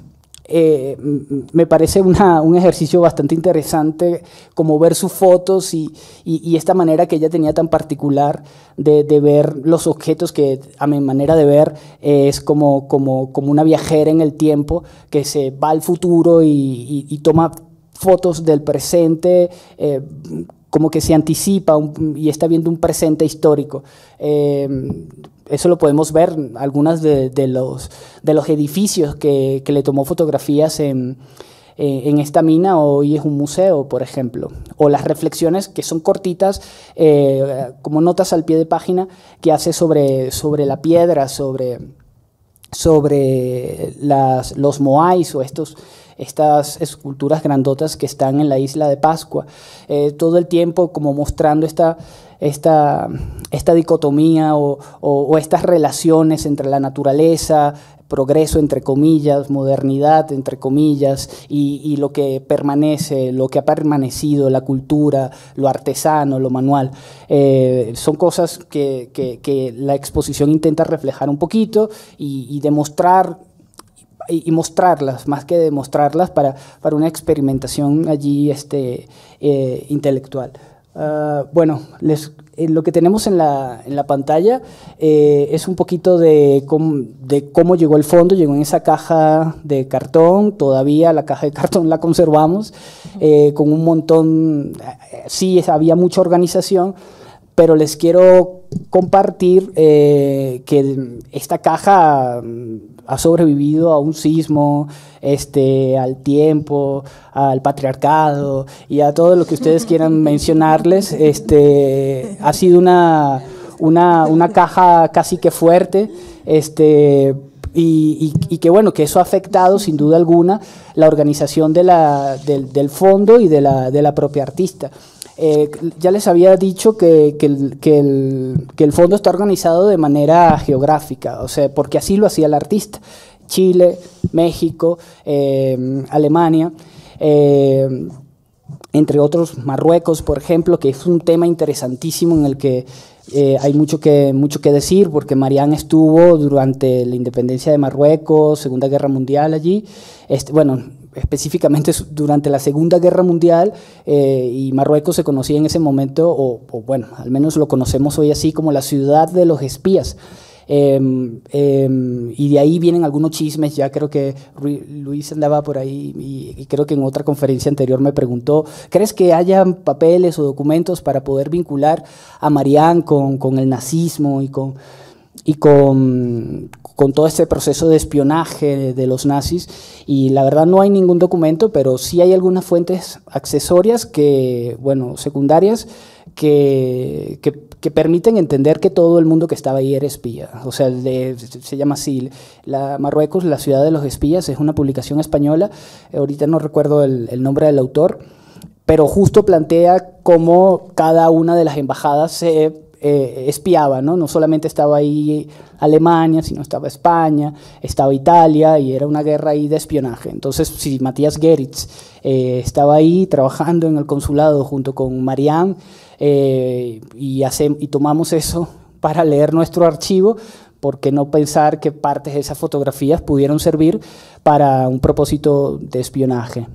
E: me parece un ejercicio bastante interesante como ver sus fotos y esta manera que ella tenía tan particular de ver los objetos, que a mi manera de ver es como una viajera en el tiempo que se va al futuro y toma fotos del presente, como que se anticipa y está viendo un presente histórico. Eso lo podemos ver en algunos de los edificios que le tomó fotografías en esta mina. Hoy es un museo, por ejemplo. O las reflexiones, que son cortitas, como notas al pie de página, que hace sobre la piedra, sobre los moais o estas esculturas grandotas que están en la isla de Pascua. Todo el tiempo como mostrando esta dicotomía o estas relaciones entre la naturaleza, progreso entre comillas, modernidad entre comillas, y lo que permanece, lo que ha permanecido, la cultura, lo artesano, lo manual. Son cosas que la exposición intenta reflejar un poquito y demostrar y mostrarlas, más que demostrarlas, para una experimentación allí intelectual. Bueno, lo que tenemos en la pantalla es un poquito de cómo llegó el fondo. Llegó en esa caja de cartón, todavía la caja de cartón la conservamos, con un montón, sí había mucha organización, pero les quiero compartir que esta caja ha sobrevivido a un sismo, al tiempo, al patriarcado y a todo lo que ustedes quieran mencionarles. Ha sido una caja casi que fuerte, y que bueno, que eso ha afectado sin duda alguna la organización del fondo y de la propia artista. Ya les había dicho que el fondo está organizado de manera geográfica, o sea, porque así lo hacía el artista. Chile, México, Alemania, entre otros Marruecos, por ejemplo, que es un tema interesantísimo en el que hay mucho que decir, porque Marianne estuvo durante la independencia de Marruecos, Segunda Guerra Mundial allí, específicamente durante la Segunda Guerra Mundial, y Marruecos se conocía en ese momento, o bueno, al menos lo conocemos hoy así, como la ciudad de los espías. Y de ahí vienen algunos chismes. Ya creo que Luis andaba por ahí y creo que en otra conferencia anterior me preguntó, ¿crees que haya papeles o documentos para poder vincular a Marianne con el nazismo y con todo este proceso de espionaje de los nazis? Y la verdad no hay ningún documento, pero sí hay algunas fuentes accesorias secundarias, que permiten entender que todo el mundo que estaba ahí era espía. O sea, se llama así, Marruecos, la ciudad de los espías, es una publicación española. Ahorita no recuerdo el nombre del autor, pero justo plantea cómo cada una de las embajadas se espiaba, ¿no? No solamente estaba ahí Alemania, sino estaba España, estaba Italia, y era una guerra ahí de espionaje. Entonces, si Matías Geritz estaba ahí trabajando en el consulado junto con Marianne, y tomamos eso para leer nuestro archivo, ¿por qué no pensar que partes de esas fotografías pudieron servir para un propósito de espionaje?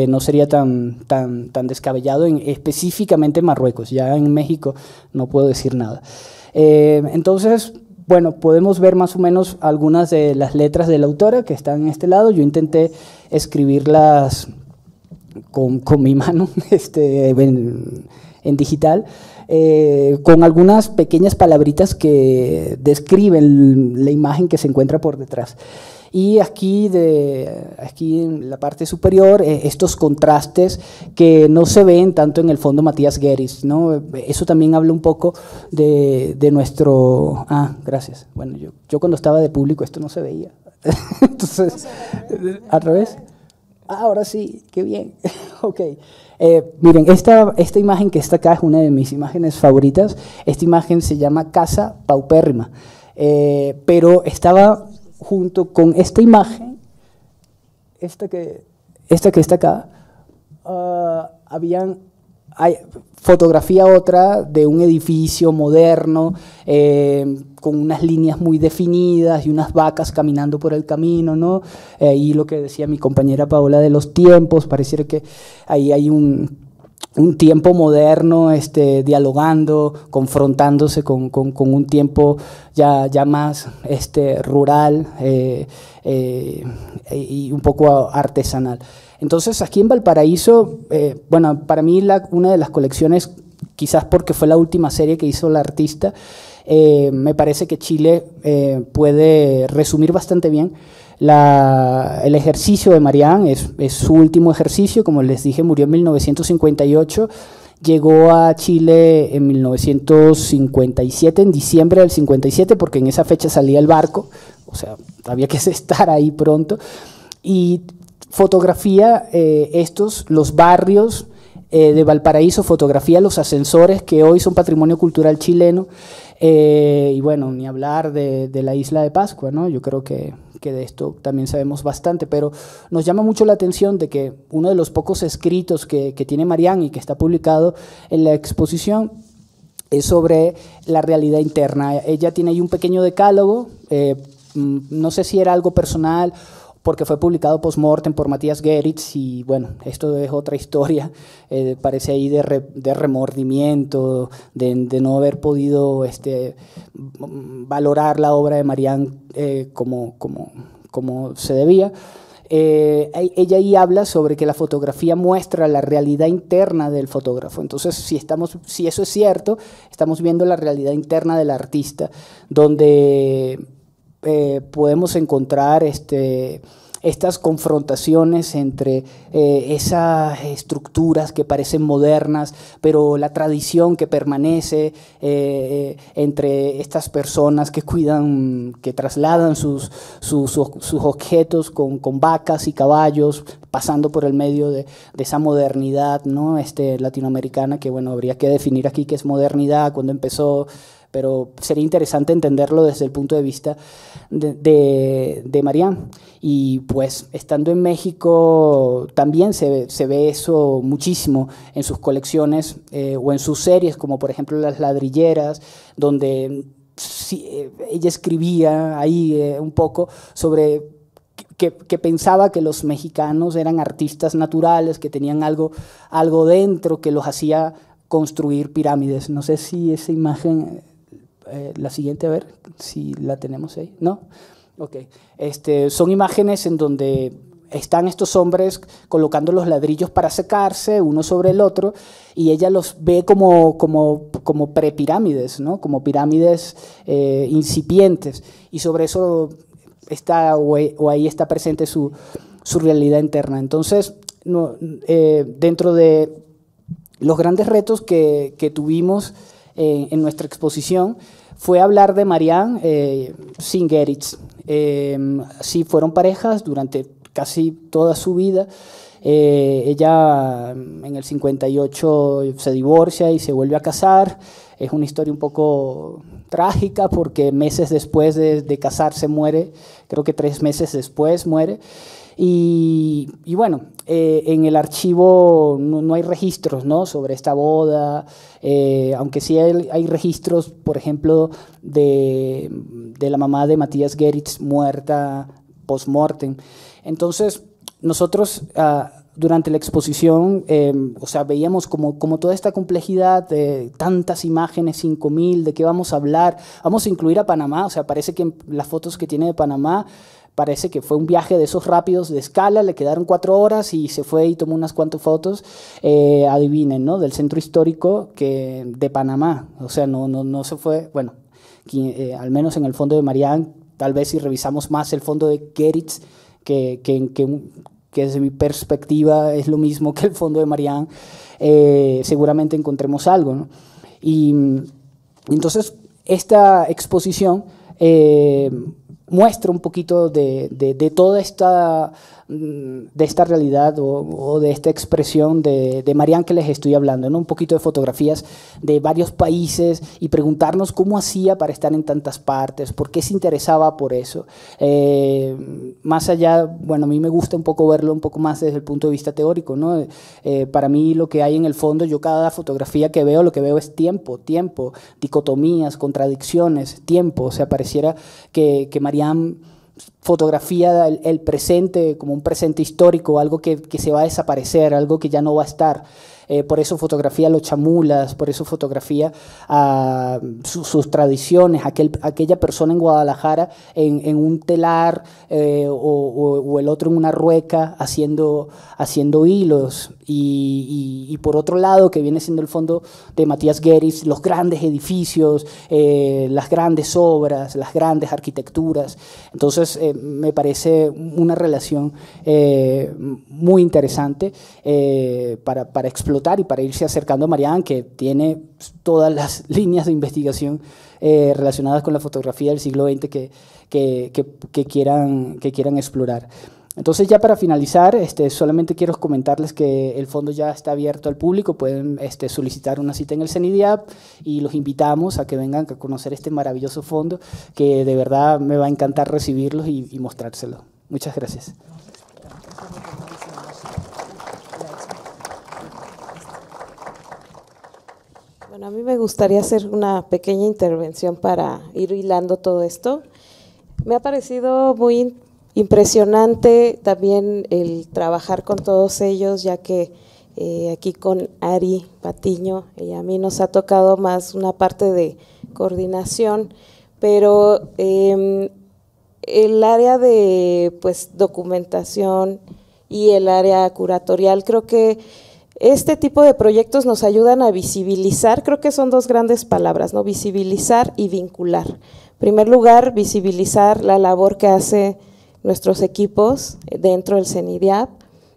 E: No sería tan descabellado, específicamente en Marruecos. Ya en México no puedo decir nada. Entonces, bueno, podemos ver más o menos algunas de las letras de la autora que están en este lado. Yo intenté escribirlas con mi mano, en digital, con algunas pequeñas palabritas que describen la imagen que se encuentra por detrás. Y aquí en la parte superior, estos contrastes que no se ven tanto en el fondo Matías Geritz, ¿no? Eso también habla un poco de nuestro... gracias. Bueno, yo cuando estaba de público esto no se veía. Entonces, ¿al revés? Ahora sí, qué bien. Ok, miren, esta imagen que está acá es una de mis imágenes favoritas. Esta imagen se llama Casa Paupérrima, pero estaba junto con esta imagen, esta que está acá, hay fotografía otra de un edificio moderno, con unas líneas muy definidas y unas vacas caminando por el camino, ¿no? Y lo que decía mi compañera Paola de los tiempos, pareciera que ahí hay un tiempo moderno dialogando, confrontándose con un tiempo ya más rural y un poco artesanal. Entonces, aquí en Valparaíso, bueno, para mí una de las colecciones, quizás porque fue la última serie que hizo la artista, me parece que Chile puede resumir bastante bien el ejercicio de Marianne. Es su último ejercicio, como les dije, murió en 1958, llegó a Chile en 1957, en diciembre del 57, porque en esa fecha salía el barco, o sea, había que estar ahí pronto, y fotografía los barrios de Valparaíso, fotografía los ascensores que hoy son patrimonio cultural chileno, y bueno, ni hablar de la isla de Pascua, ¿no? Yo creo que de esto también sabemos bastante, pero nos llama mucho la atención de que uno de los pocos escritos que tiene Marianne y que está publicado en la exposición es sobre la realidad interna. Ella tiene ahí un pequeño decálogo, no sé si era algo personal porque fue publicado post-mortem por Matías Geritz, y bueno, esto es otra historia, parece ahí de remordimiento, de no haber podido valorar la obra de Marianne como se debía. Ella ahí habla sobre que la fotografía muestra la realidad interna del fotógrafo. Entonces, si eso es cierto, estamos viendo la realidad interna del artista, donde podemos encontrar estas confrontaciones entre esas estructuras que parecen modernas, pero la tradición que permanece entre estas personas que cuidan, que trasladan sus objetos con vacas y caballos, pasando por el medio de esa modernidad, ¿no? Latinoamericana, que bueno, habría que definir aquí qué es modernidad, cuándo empezó, pero sería interesante entenderlo desde el punto de vista de Marianne. Y pues estando en México también se ve eso muchísimo en sus colecciones o en sus series, como por ejemplo Las Ladrilleras, donde ella escribía ahí un poco sobre que pensaba que los mexicanos eran artistas naturales, que tenían algo dentro que los hacía construir pirámides. No sé si esa imagen, la siguiente, a ver si la tenemos ahí, ¿no? Ok, son imágenes en donde están estos hombres colocando los ladrillos para secarse uno sobre el otro, y ella los ve como prepirámides, ¿no? Como pirámides incipientes, y sobre eso está, o ahí está presente su realidad interna. Entonces, dentro de los grandes retos que tuvimos en nuestra exposición fue hablar de Marianne sin Geritz. Sí, fueron parejas durante casi toda su vida. Ella en el 58 se divorcia y se vuelve a casar. Es una historia un poco trágica porque meses después de casarse muere, creo que 3 meses después muere. Y bueno, en el archivo no hay registros, ¿no?, sobre esta boda, aunque sí hay registros, por ejemplo, de la mamá de Matías Geritz muerta post-mortem. Entonces, nosotros durante la exposición, o sea, veíamos como toda esta complejidad de tantas imágenes, 5.000, de qué vamos a hablar. Vamos a incluir a Panamá, o sea, parece que las fotos que tiene de Panamá, parece que fue un viaje de esos rápidos de escala, le quedaron 4 horas y se fue y tomó unas cuantas fotos, adivinen, ¿no?, del centro histórico de Panamá. O sea, no se fue, bueno, al menos en el fondo de Marianne, tal vez si revisamos más el fondo de Geritz, que desde mi perspectiva es lo mismo que el fondo de Marianne, seguramente encontremos algo, ¿no? Y entonces esta exposición muestra un poquito de toda esta de esta realidad o de esta expresión de Marianne que les estoy hablando, ¿no? Un poquito de fotografías de varios países y preguntarnos cómo hacía para estar en tantas partes, por qué se interesaba por eso. Más allá, bueno, a mí me gusta un poco verlo un poco más desde el punto de vista teórico, ¿no? Para mí lo que hay en el fondo, yo cada fotografía que veo, lo que veo es tiempo, dicotomías, contradicciones, tiempo. O sea, pareciera que Marianne fotografía el presente como un presente histórico, algo que se va a desaparecer, algo que ya no va a estar. Por eso fotografía los chamulas, por eso fotografía sus tradiciones, aquella persona en Guadalajara en un telar o el otro en una rueca haciendo hilos. Y por otro lado, que viene siendo el fondo de Matías Geritz, los grandes edificios, las grandes obras, las grandes arquitecturas. Entonces me parece una relación muy interesante para explotar y para irse acercando a Marianne, que tiene todas las líneas de investigación relacionadas con la fotografía del siglo XX que quieran explorar. Entonces, ya para finalizar, solamente quiero comentarles que el fondo ya está abierto al público, pueden solicitar una cita en el CENIDIAP y los invitamos a que vengan a conocer este maravilloso fondo, que de verdad me va a encantar recibirlos y mostrárselo. Muchas gracias.
A: Bueno, a mí me gustaría hacer una pequeña intervención para ir hilando todo esto. Me ha parecido muy impresionante también el trabajar con todos ellos, ya que aquí con Ari Patiño y a mí nos ha tocado más una parte de coordinación, pero el área de documentación y el área curatorial, creo que este tipo de proyectos nos ayudan a visibilizar, creo que son dos grandes palabras, ¿no? Visibilizar y vincular. En primer lugar, visibilizar la labor que hace nuestros equipos dentro del CENIDIAP,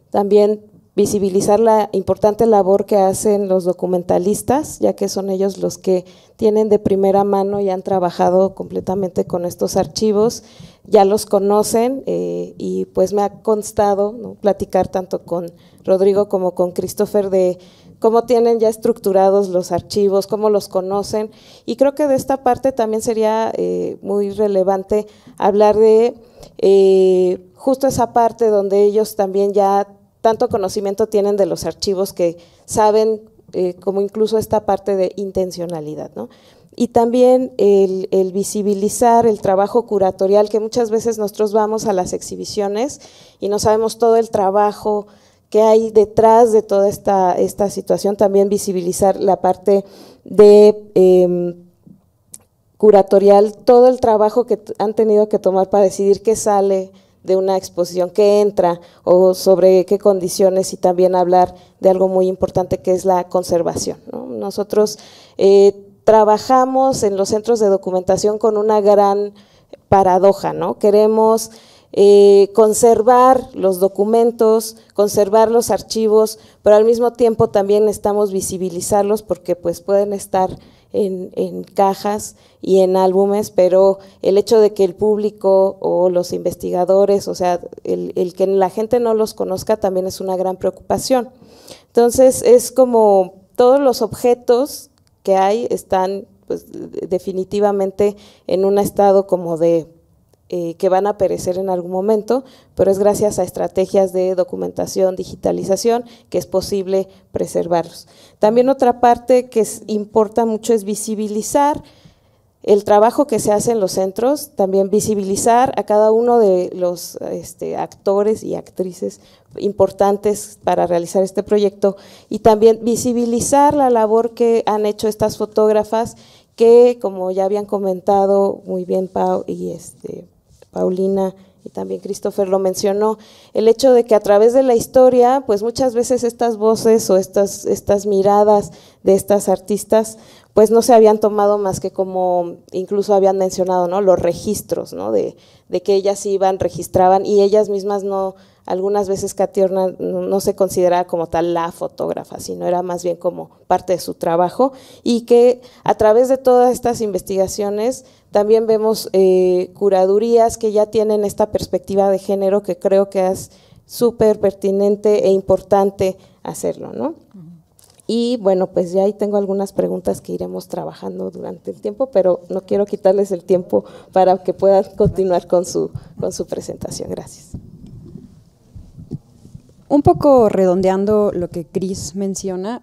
A: también visibilizar la importante labor que hacen los documentalistas, ya que son ellos los que tienen de primera mano y han trabajado completamente con estos archivos, ya los conocen y pues me ha constado, ¿no?, platicar tanto con Rodrigo como con Christopher de cómo tienen ya estructurados los archivos, cómo los conocen, y creo que de esta parte también sería muy relevante hablar de justo esa parte donde ellos también ya tanto conocimiento tienen de los archivos que saben como incluso esta parte de intencionalidad, ¿no? Y también el visibilizar el trabajo curatorial, que muchas veces nosotros vamos a las exhibiciones y no sabemos todo el trabajo que hay detrás de toda esta situación, también visibilizar la parte de curatorial, todo el trabajo que han tenido que tomar para decidir qué sale de una exposición, qué entra o sobre qué condiciones, y también hablar de algo muy importante que es la conservación, ¿no? Nosotros trabajamos en los centros de documentación con una gran paradoja, ¿no? Queremos conservar los documentos, conservar los archivos, pero al mismo tiempo también necesitamos visibilizarlos porque pues pueden estar en cajas y en álbumes, pero el hecho de que el público o los investigadores, o sea, el que la gente no los conozca también es una gran preocupación. Entonces es como todos los objetos que hay están pues definitivamente en un estado como de que van a perecer en algún momento, pero es gracias a estrategias de documentación, digitalización, que es posible preservarlos. También otra parte que importa mucho es visibilizar el trabajo que se hace en los centros, también visibilizar a cada uno de los actores y actrices importantes para realizar este proyecto, y también visibilizar la labor que han hecho estas fotógrafas que, como ya habían comentado muy bien Pau y Paulina y también Christopher lo mencionó, el hecho de que a través de la historia, pues muchas veces estas voces o estas miradas de estas artistas, pues no se habían tomado más que como, incluso habían mencionado, ¿no?, los registros, ¿no?, de que ellas iban, registraban, y ellas mismas no, algunas veces Katy Horna no se consideraba como tal la fotógrafa, sino era más bien como parte de su trabajo, y que a través de todas estas investigaciones también vemos curadurías que ya tienen esta perspectiva de género que creo que es súper pertinente e importante hacerlo, ¿no? Y bueno, pues ya ahí tengo algunas preguntas que iremos trabajando durante el tiempo, pero no quiero quitarles el tiempo para que puedan continuar con su presentación. Gracias.
C: Un poco redondeando lo que Cris menciona,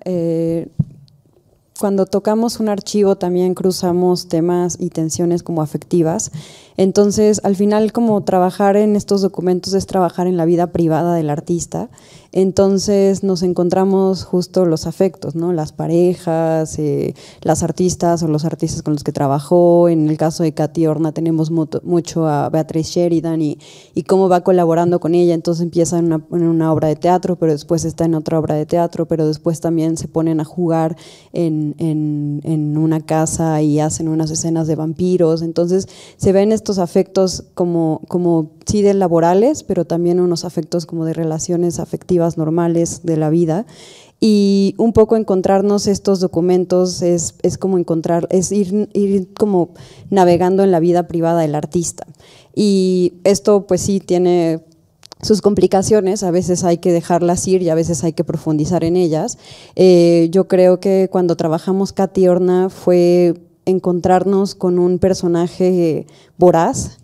C: cuando tocamos un archivo también cruzamos temas y tensiones como afectivas. Entonces, al final, como trabajar en estos documentos es trabajar en la vida privada del artista. Entonces nos encontramos justo los afectos, ¿no? Las parejas, las artistas o los artistas con los que trabajó. En el caso de Katy Horna tenemos mucho a Beatriz Sheridan y cómo va colaborando con ella. Entonces empieza en una obra de teatro, pero después está en otra obra de teatro, pero después también se ponen a jugar en una casa y hacen unas escenas de vampiros. Entonces se ven estos afectos como sí de laborales, pero también unos afectos como de relaciones afectivas normales de la vida. Y un poco encontrarnos estos documentos es como ir como navegando en la vida privada del artista. Y esto pues sí tiene sus complicaciones, a veces hay que dejarlas ir y a veces hay que profundizar en ellas. Yo creo que cuando trabajamos Katy Horna fue encontrarnos con un personaje voraz,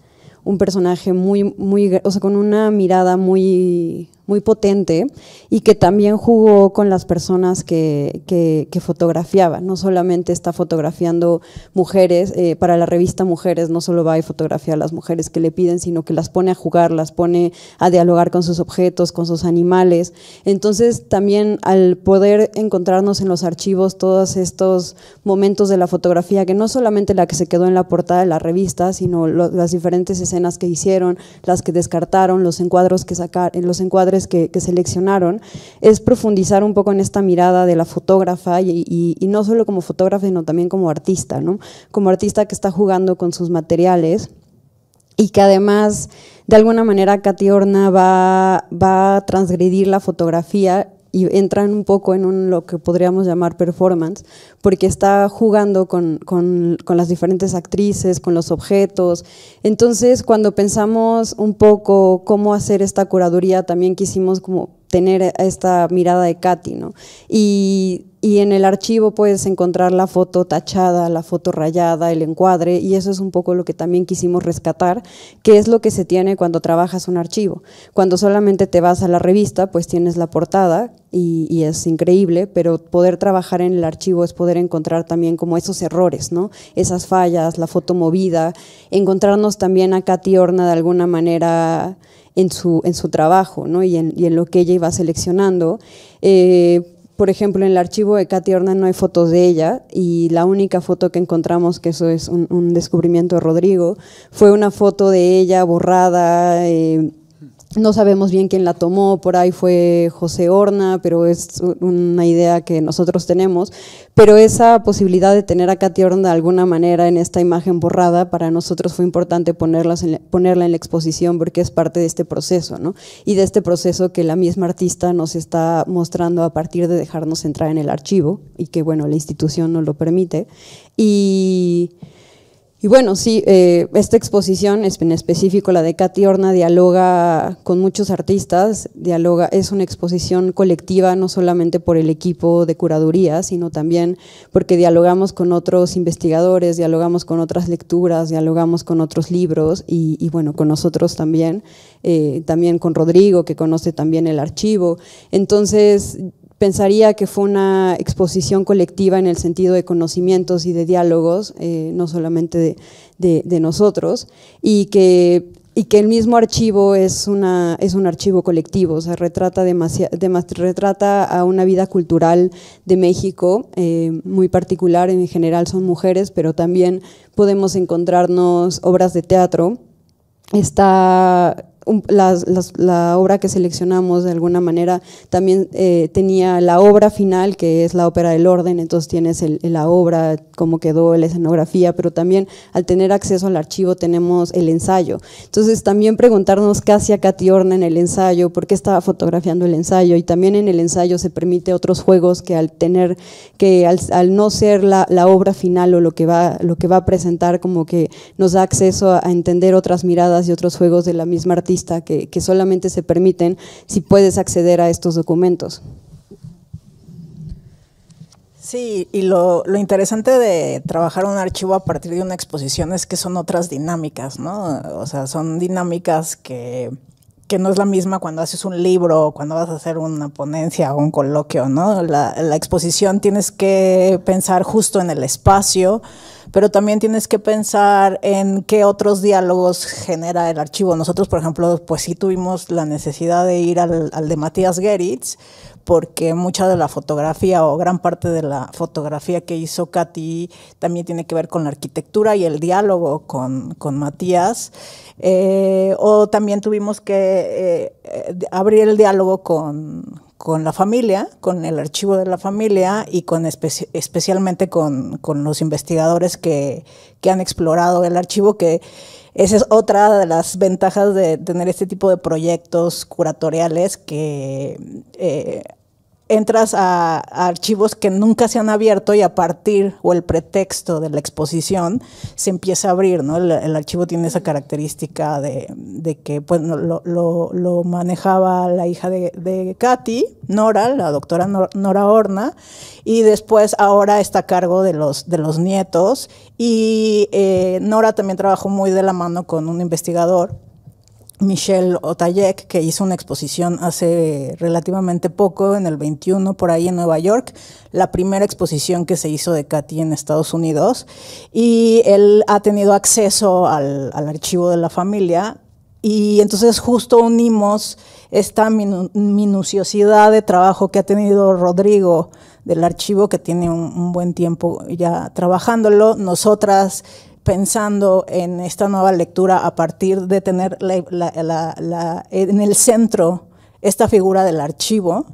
C: un personaje o sea, con una mirada muy potente y que también jugó con las personas que fotografiaba. No solamente está fotografiando mujeres, para la revista Mujeres no solo va y fotografía a las mujeres que le piden, sino que las pone a jugar, las pone a dialogar con sus objetos, con sus animales. Entonces también al poder encontrarnos en los archivos todos estos momentos de la fotografía, que no solamente la que se quedó en la portada de la revista, sino las diferentes escenas que hicieron, las que descartaron, los encuadres que seleccionaron, es profundizar un poco en esta mirada de la fotógrafa y no solo como fotógrafa, sino también como artista, ¿no? Como artista que está jugando con sus materiales y que además, de alguna manera, Katy Horna va a transgredir la fotografía y entran un poco en lo que podríamos llamar performance, porque está jugando con las diferentes actrices, con los objetos. Entonces, cuando pensamos un poco cómo hacer esta curaduría, también quisimos como tener esta mirada de Katy, ¿no? Y en el archivo puedes encontrar la foto tachada, la foto rayada, el encuadre, y eso es un poco lo que también quisimos rescatar, que es lo que se tiene cuando trabajas un archivo. Cuando solamente te vas a la revista, pues tienes la portada y es increíble, pero poder trabajar en el archivo es poder encontrar también como esos errores, ¿no? Esas fallas, la foto movida, encontrarnos también a Katy Horna de alguna manera en su trabajo, ¿no? y en lo que ella iba seleccionando. Por ejemplo, en el archivo de Katy Horna no hay fotos de ella y la única foto que encontramos, que eso es un descubrimiento de Rodrigo, fue una foto de ella borrada. No sabemos bien quién la tomó, por ahí fue José Horna, pero es una idea que nosotros tenemos. Pero esa posibilidad de tener a Katy Horna de alguna manera en esta imagen borrada, para nosotros fue importante ponerla en la exposición porque es parte de este proceso, ¿no? Y de este proceso que la misma artista nos está mostrando a partir de dejarnos entrar en el archivo y que, bueno, la institución nos lo permite. Y bueno, sí, esta exposición, en específico la de Katy Horna, dialoga con muchos artistas, es una exposición colectiva, no solamente por el equipo de curaduría, sino también porque dialogamos con otros investigadores, dialogamos con otras lecturas, dialogamos con otros libros y bueno, con nosotros también con Rodrigo, que conoce también el archivo. Entonces, pensaría que fue una exposición colectiva en el sentido de conocimientos y de diálogos, no solamente de nosotros, y que el mismo archivo es un archivo colectivo, o sea, retrata a una vida cultural de México muy particular. En general son mujeres, pero también podemos encontrarnos obras de teatro. Está la obra que seleccionamos de alguna manera también tenía la obra final, que es la ópera del orden, entonces tienes la obra, cómo quedó la escenografía, pero también al tener acceso al archivo tenemos el ensayo. Entonces también preguntarnos qué hacía Katy Horna en el ensayo, por qué estaba fotografiando el ensayo, y también en el ensayo se permite otros juegos que al no ser la obra final o lo que va a presentar, como que nos da acceso a entender otras miradas y otros juegos de la misma artista, artista que solamente se permiten si puedes acceder a estos documentos.
B: Sí, y lo interesante de trabajar un archivo a partir de una exposición es que son otras dinámicas, ¿no? O sea, son dinámicas que no es la misma cuando haces un libro, cuando vas a hacer una ponencia o un coloquio, ¿no? La exposición tienes que pensar justo en el espacio, pero también tienes que pensar en qué otros diálogos genera el archivo. Nosotros, por ejemplo, pues sí tuvimos la necesidad de ir al de Matías Geritz, porque mucha de la fotografía o gran parte de la fotografía que hizo Katy también tiene que ver con la arquitectura y el diálogo con Matías. O también tuvimos que abrir el diálogo con la familia, con el archivo de la familia y especialmente con los investigadores que han explorado el archivo, que esa es otra de las ventajas de tener este tipo de proyectos curatoriales, que entras a archivos que nunca se han abierto y a partir o el pretexto de la exposición se empieza a abrir, ¿no? El archivo tiene esa característica de que pues, lo manejaba la hija de Katy, Nora, la doctora Nora Horna, y después ahora está a cargo de los nietos, y Nora también trabajó muy de la mano con un investigador, Michel Otayek, que hizo una exposición hace relativamente poco, en el 21, por ahí en Nueva York, la primera exposición que se hizo de Katy en Estados Unidos, y él ha tenido acceso al archivo de la familia, y entonces justo unimos esta minuciosidad de trabajo que ha tenido Rodrigo del archivo, que tiene un buen tiempo ya trabajándolo, nosotras pensando en esta nueva lectura a partir de tener en el centro esta figura del archivo.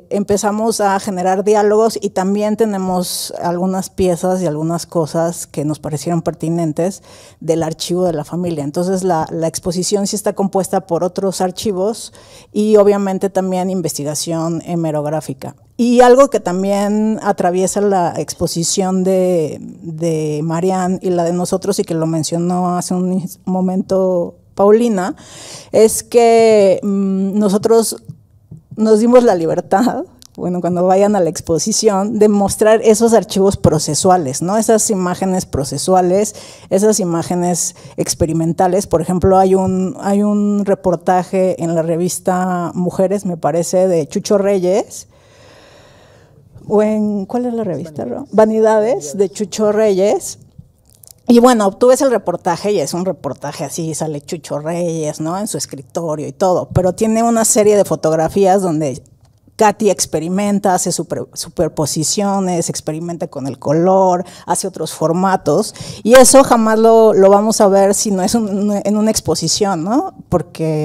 B: Empezamos a generar diálogos y también tenemos algunas piezas y algunas cosas que nos parecieron pertinentes del archivo de la familia. Entonces la exposición sí está compuesta por otros archivos y obviamente también investigación hemerográfica. Y algo que también atraviesa la exposición de Marianne y la de nosotros, y que lo mencionó hace un momento Paulina, es que nosotros nos dimos la libertad, bueno, cuando vayan a la exposición, de mostrar esos archivos procesuales, ¿no? Esas imágenes procesuales, esas imágenes experimentales. Por ejemplo, hay un reportaje en la revista Mujeres, me parece, de Chucho Reyes, ¿cuál es la revista? Vanidades, de Chucho Reyes. Y bueno, tú ves el reportaje y es un reportaje así, sale Chucho Reyes, ¿no? En su escritorio y todo, pero tiene una serie de fotografías donde Katy experimenta, hace superposiciones, experimenta con el color, hace otros formatos, y eso jamás lo vamos a ver si no es en una exposición, ¿no?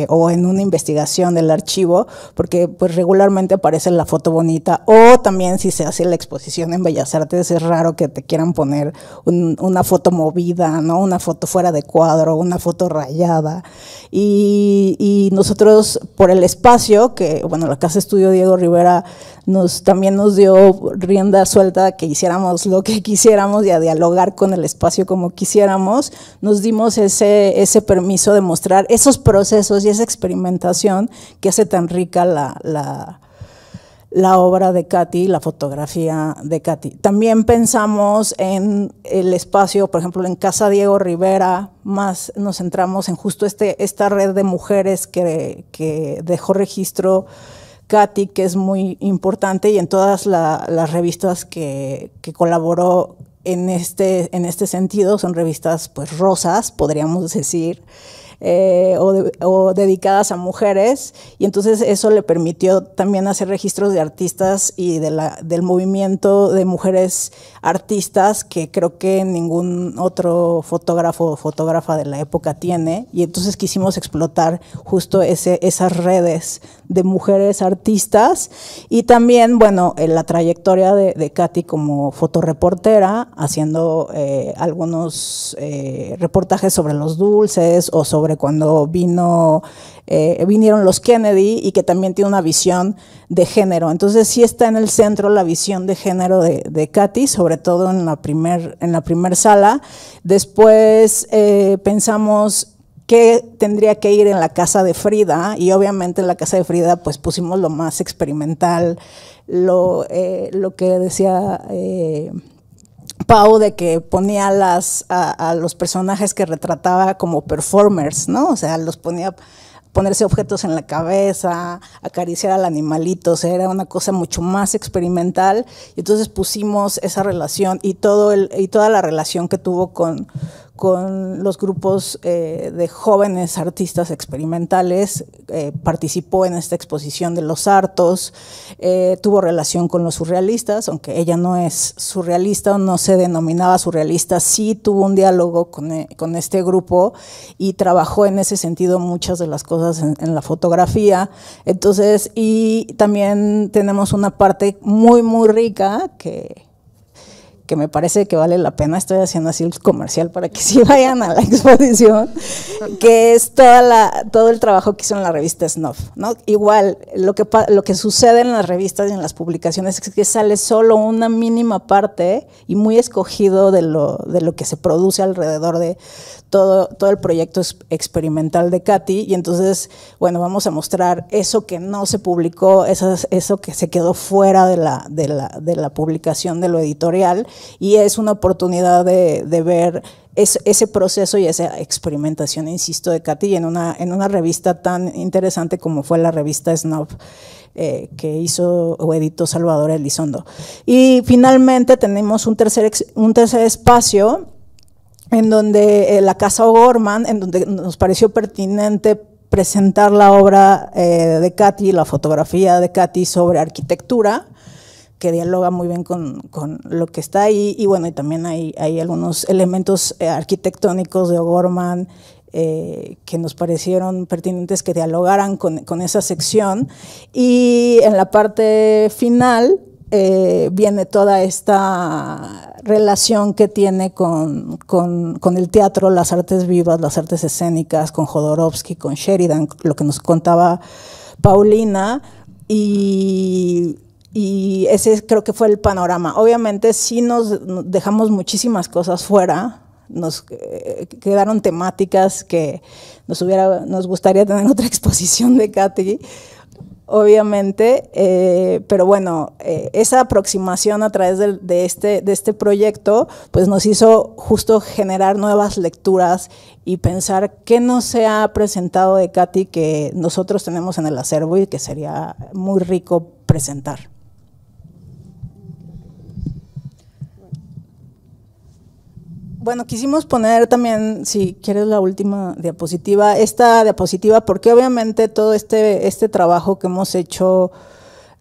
B: O en una investigación del archivo, porque pues regularmente aparece la foto bonita, o también si se hace la exposición en Bellas Artes es raro que te quieran poner una foto movida, ¿no? Una foto fuera de cuadro, una foto rayada, y nosotros por el espacio, que bueno, la Casa Estudio Diego Rivera también nos dio rienda suelta, que hiciéramos lo que quisiéramos y a dialogar con el espacio como quisiéramos, nos dimos ese permiso de mostrar esos procesos y esa experimentación que hace tan rica la obra de Katy, la fotografía de Katy. También pensamos en el espacio, por ejemplo, en Casa Diego Rivera, más nos centramos en justo esta red de mujeres que dejó registro Katy, que es muy importante, y en todas las revistas que colaboró en este sentido, son revistas pues rosas, podríamos decir, o dedicadas a mujeres, y entonces eso le permitió también hacer registros de artistas y del movimiento de mujeres artistas, que creo que ningún otro fotógrafo o fotógrafa de la época tiene, y entonces quisimos explotar justo esas redes de mujeres artistas, y también, bueno, la trayectoria de Katy como fotoreportera, haciendo algunos reportajes sobre los dulces o sobre cuando vinieron los Kennedy, y que también tiene una visión de género. Entonces sí está en el centro la visión de género de Katy, sobre todo en la primer sala. Después pensamos qué tendría que ir en la casa de Frida, y obviamente en la casa de Frida pues pusimos lo más experimental, lo que decía Pau, de que ponía a los personajes que retrataba como performers, ¿no? O sea, los ponía ponerse objetos en la cabeza, acariciar al animalito, o sea, era una cosa mucho más experimental, y entonces pusimos esa relación y toda la relación que tuvo con los grupos de jóvenes artistas experimentales, participó en esta exposición de los hartos, tuvo relación con los surrealistas, aunque ella no es surrealista o no se denominaba surrealista, sí tuvo un diálogo con este grupo y trabajó en ese sentido muchas de las cosas en la fotografía. Entonces, y también tenemos una parte muy, muy rica que me parece que vale la pena, estoy haciendo así el comercial para que sí vayan a la exposición, que es todo el trabajo que hizo en la revista Snuff, ¿no? Igual, lo que sucede en las revistas y en las publicaciones es que sale solo una mínima parte y muy escogido de lo que se produce alrededor de todo el proyecto experimental de Katy, y entonces, bueno, vamos a mostrar eso que no se publicó, eso que se quedó fuera de la publicación de lo editorial, y es una oportunidad de ver ese proceso y esa experimentación, insisto, de Katy en una revista tan interesante como fue la revista Snob, que hizo o editó Salvador Elizondo. Y finalmente tenemos un tercer espacio en donde la Casa O'Gorman, en donde nos pareció pertinente presentar la obra de Katy, la fotografía de Katy sobre arquitectura, que dialoga muy bien con lo que está ahí, y bueno, y también hay algunos elementos arquitectónicos de O'Gorman que nos parecieron pertinentes que dialogaran con esa sección. Y en la parte final viene toda esta relación que tiene con el teatro, las artes vivas, las artes escénicas, con Jodorowsky, con Sheridan, lo que nos contaba Paulina, y ese creo que fue el panorama. Obviamente sí nos dejamos muchísimas cosas fuera, nos quedaron temáticas que nos gustaría tener otra exposición de Katy, obviamente, pero bueno, esa aproximación a través de este proyecto pues nos hizo justo generar nuevas lecturas y pensar qué no se ha presentado de Katy que nosotros tenemos en el acervo y que sería muy rico presentar. Bueno, quisimos poner también, si quieres la última diapositiva, esta diapositiva, porque obviamente todo este trabajo que hemos hecho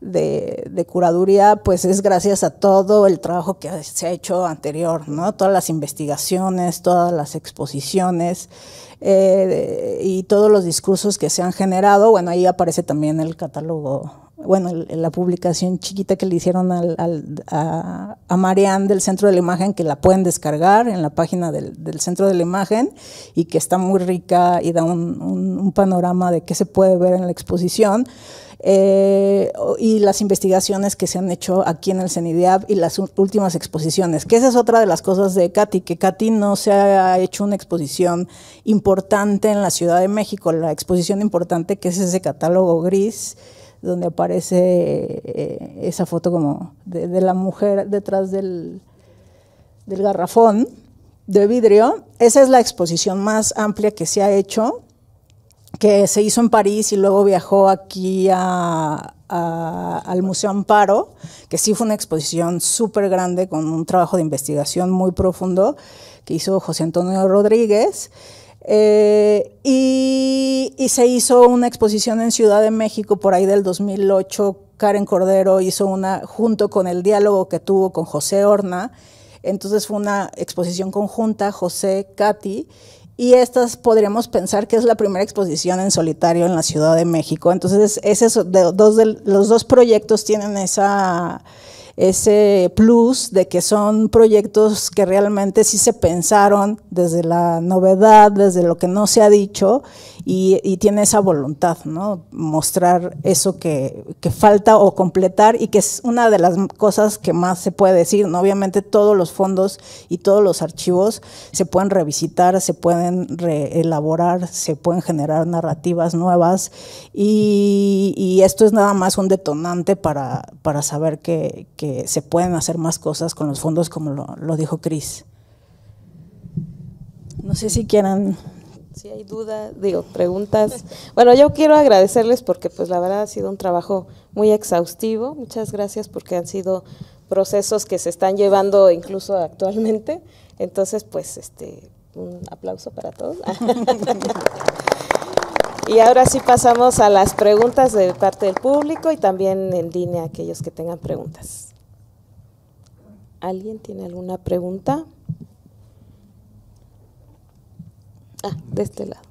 B: de curaduría, pues es gracias a todo el trabajo que se ha hecho anterior, ¿no? Todas las investigaciones, todas las exposiciones y todos los discursos que se han generado. Bueno, ahí aparece también el catálogo, bueno, la publicación chiquita que le hicieron a Marianne del Centro de la Imagen, que la pueden descargar en la página del Centro de la Imagen y que está muy rica y da un panorama de qué se puede ver en la exposición. Y las investigaciones que se han hecho aquí en el CENIDIAP y las últimas exposiciones, que esa es otra de las cosas de Katy, que Katy no se ha hecho una exposición importante en la Ciudad de México. La exposición importante, que es ese catálogo gris, donde aparece esa foto como de la mujer detrás del garrafón de vidrio. Esa es la exposición más amplia que se ha hecho, que se hizo en París y luego viajó aquí al Museo Amparo, que sí fue una exposición súper grande con un trabajo de investigación muy profundo que hizo José Antonio Rodríguez. Y se hizo una exposición en Ciudad de México por ahí del 2008. Karen Cordero hizo una junto con el diálogo que tuvo con José Horna. Entonces fue una exposición conjunta, José, Katy, y estas podríamos pensar que es la primera exposición en solitario en la Ciudad de México. Entonces los dos proyectos tienen ese plus de que son proyectos que realmente sí se pensaron desde la novedad, desde lo que no se ha dicho, y tiene esa voluntad, ¿no? Mostrar eso que falta o completar, y que es una de las cosas que más se puede decir, ¿no? Obviamente todos los fondos y todos los archivos se pueden revisitar, se pueden reelaborar, se pueden generar narrativas nuevas, y esto es nada más un detonante para saber que se pueden hacer más cosas con los fondos, como lo dijo Cris. No sé si quieran…
A: Si hay dudas, preguntas. Bueno, yo quiero agradecerles porque pues la verdad ha sido un trabajo muy exhaustivo. Muchas gracias porque han sido procesos que se están llevando incluso actualmente. Entonces, pues un aplauso para todos. Y ahora sí pasamos a las preguntas de parte del público y también en línea aquellos que tengan preguntas. ¿Alguien tiene alguna pregunta? De este lado.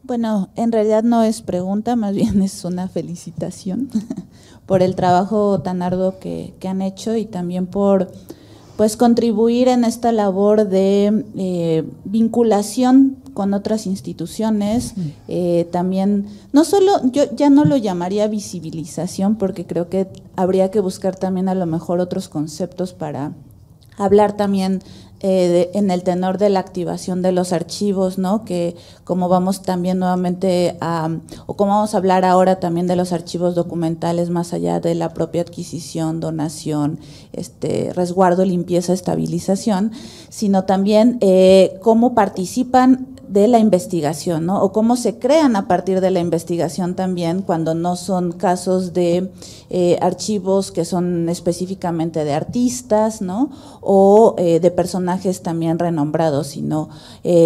F: Bueno, en realidad no es pregunta, más bien es una felicitación por el trabajo tan arduo que han hecho, y también por pues contribuir en esta labor de vinculación con otras instituciones. También, no solo, yo ya no lo llamaría visibilización, porque creo que habría que buscar también a lo mejor otros conceptos para hablar también en el tenor de la activación de los archivos, ¿no? Que como vamos también nuevamente o como vamos a hablar ahora también de los archivos documentales, más allá de la propia adquisición, donación, resguardo, limpieza, estabilización, sino también cómo participan de la investigación, ¿no? O cómo se crean a partir de la investigación también, cuando no son casos de archivos que son específicamente de artistas, ¿no? O de personajes también renombrados, sino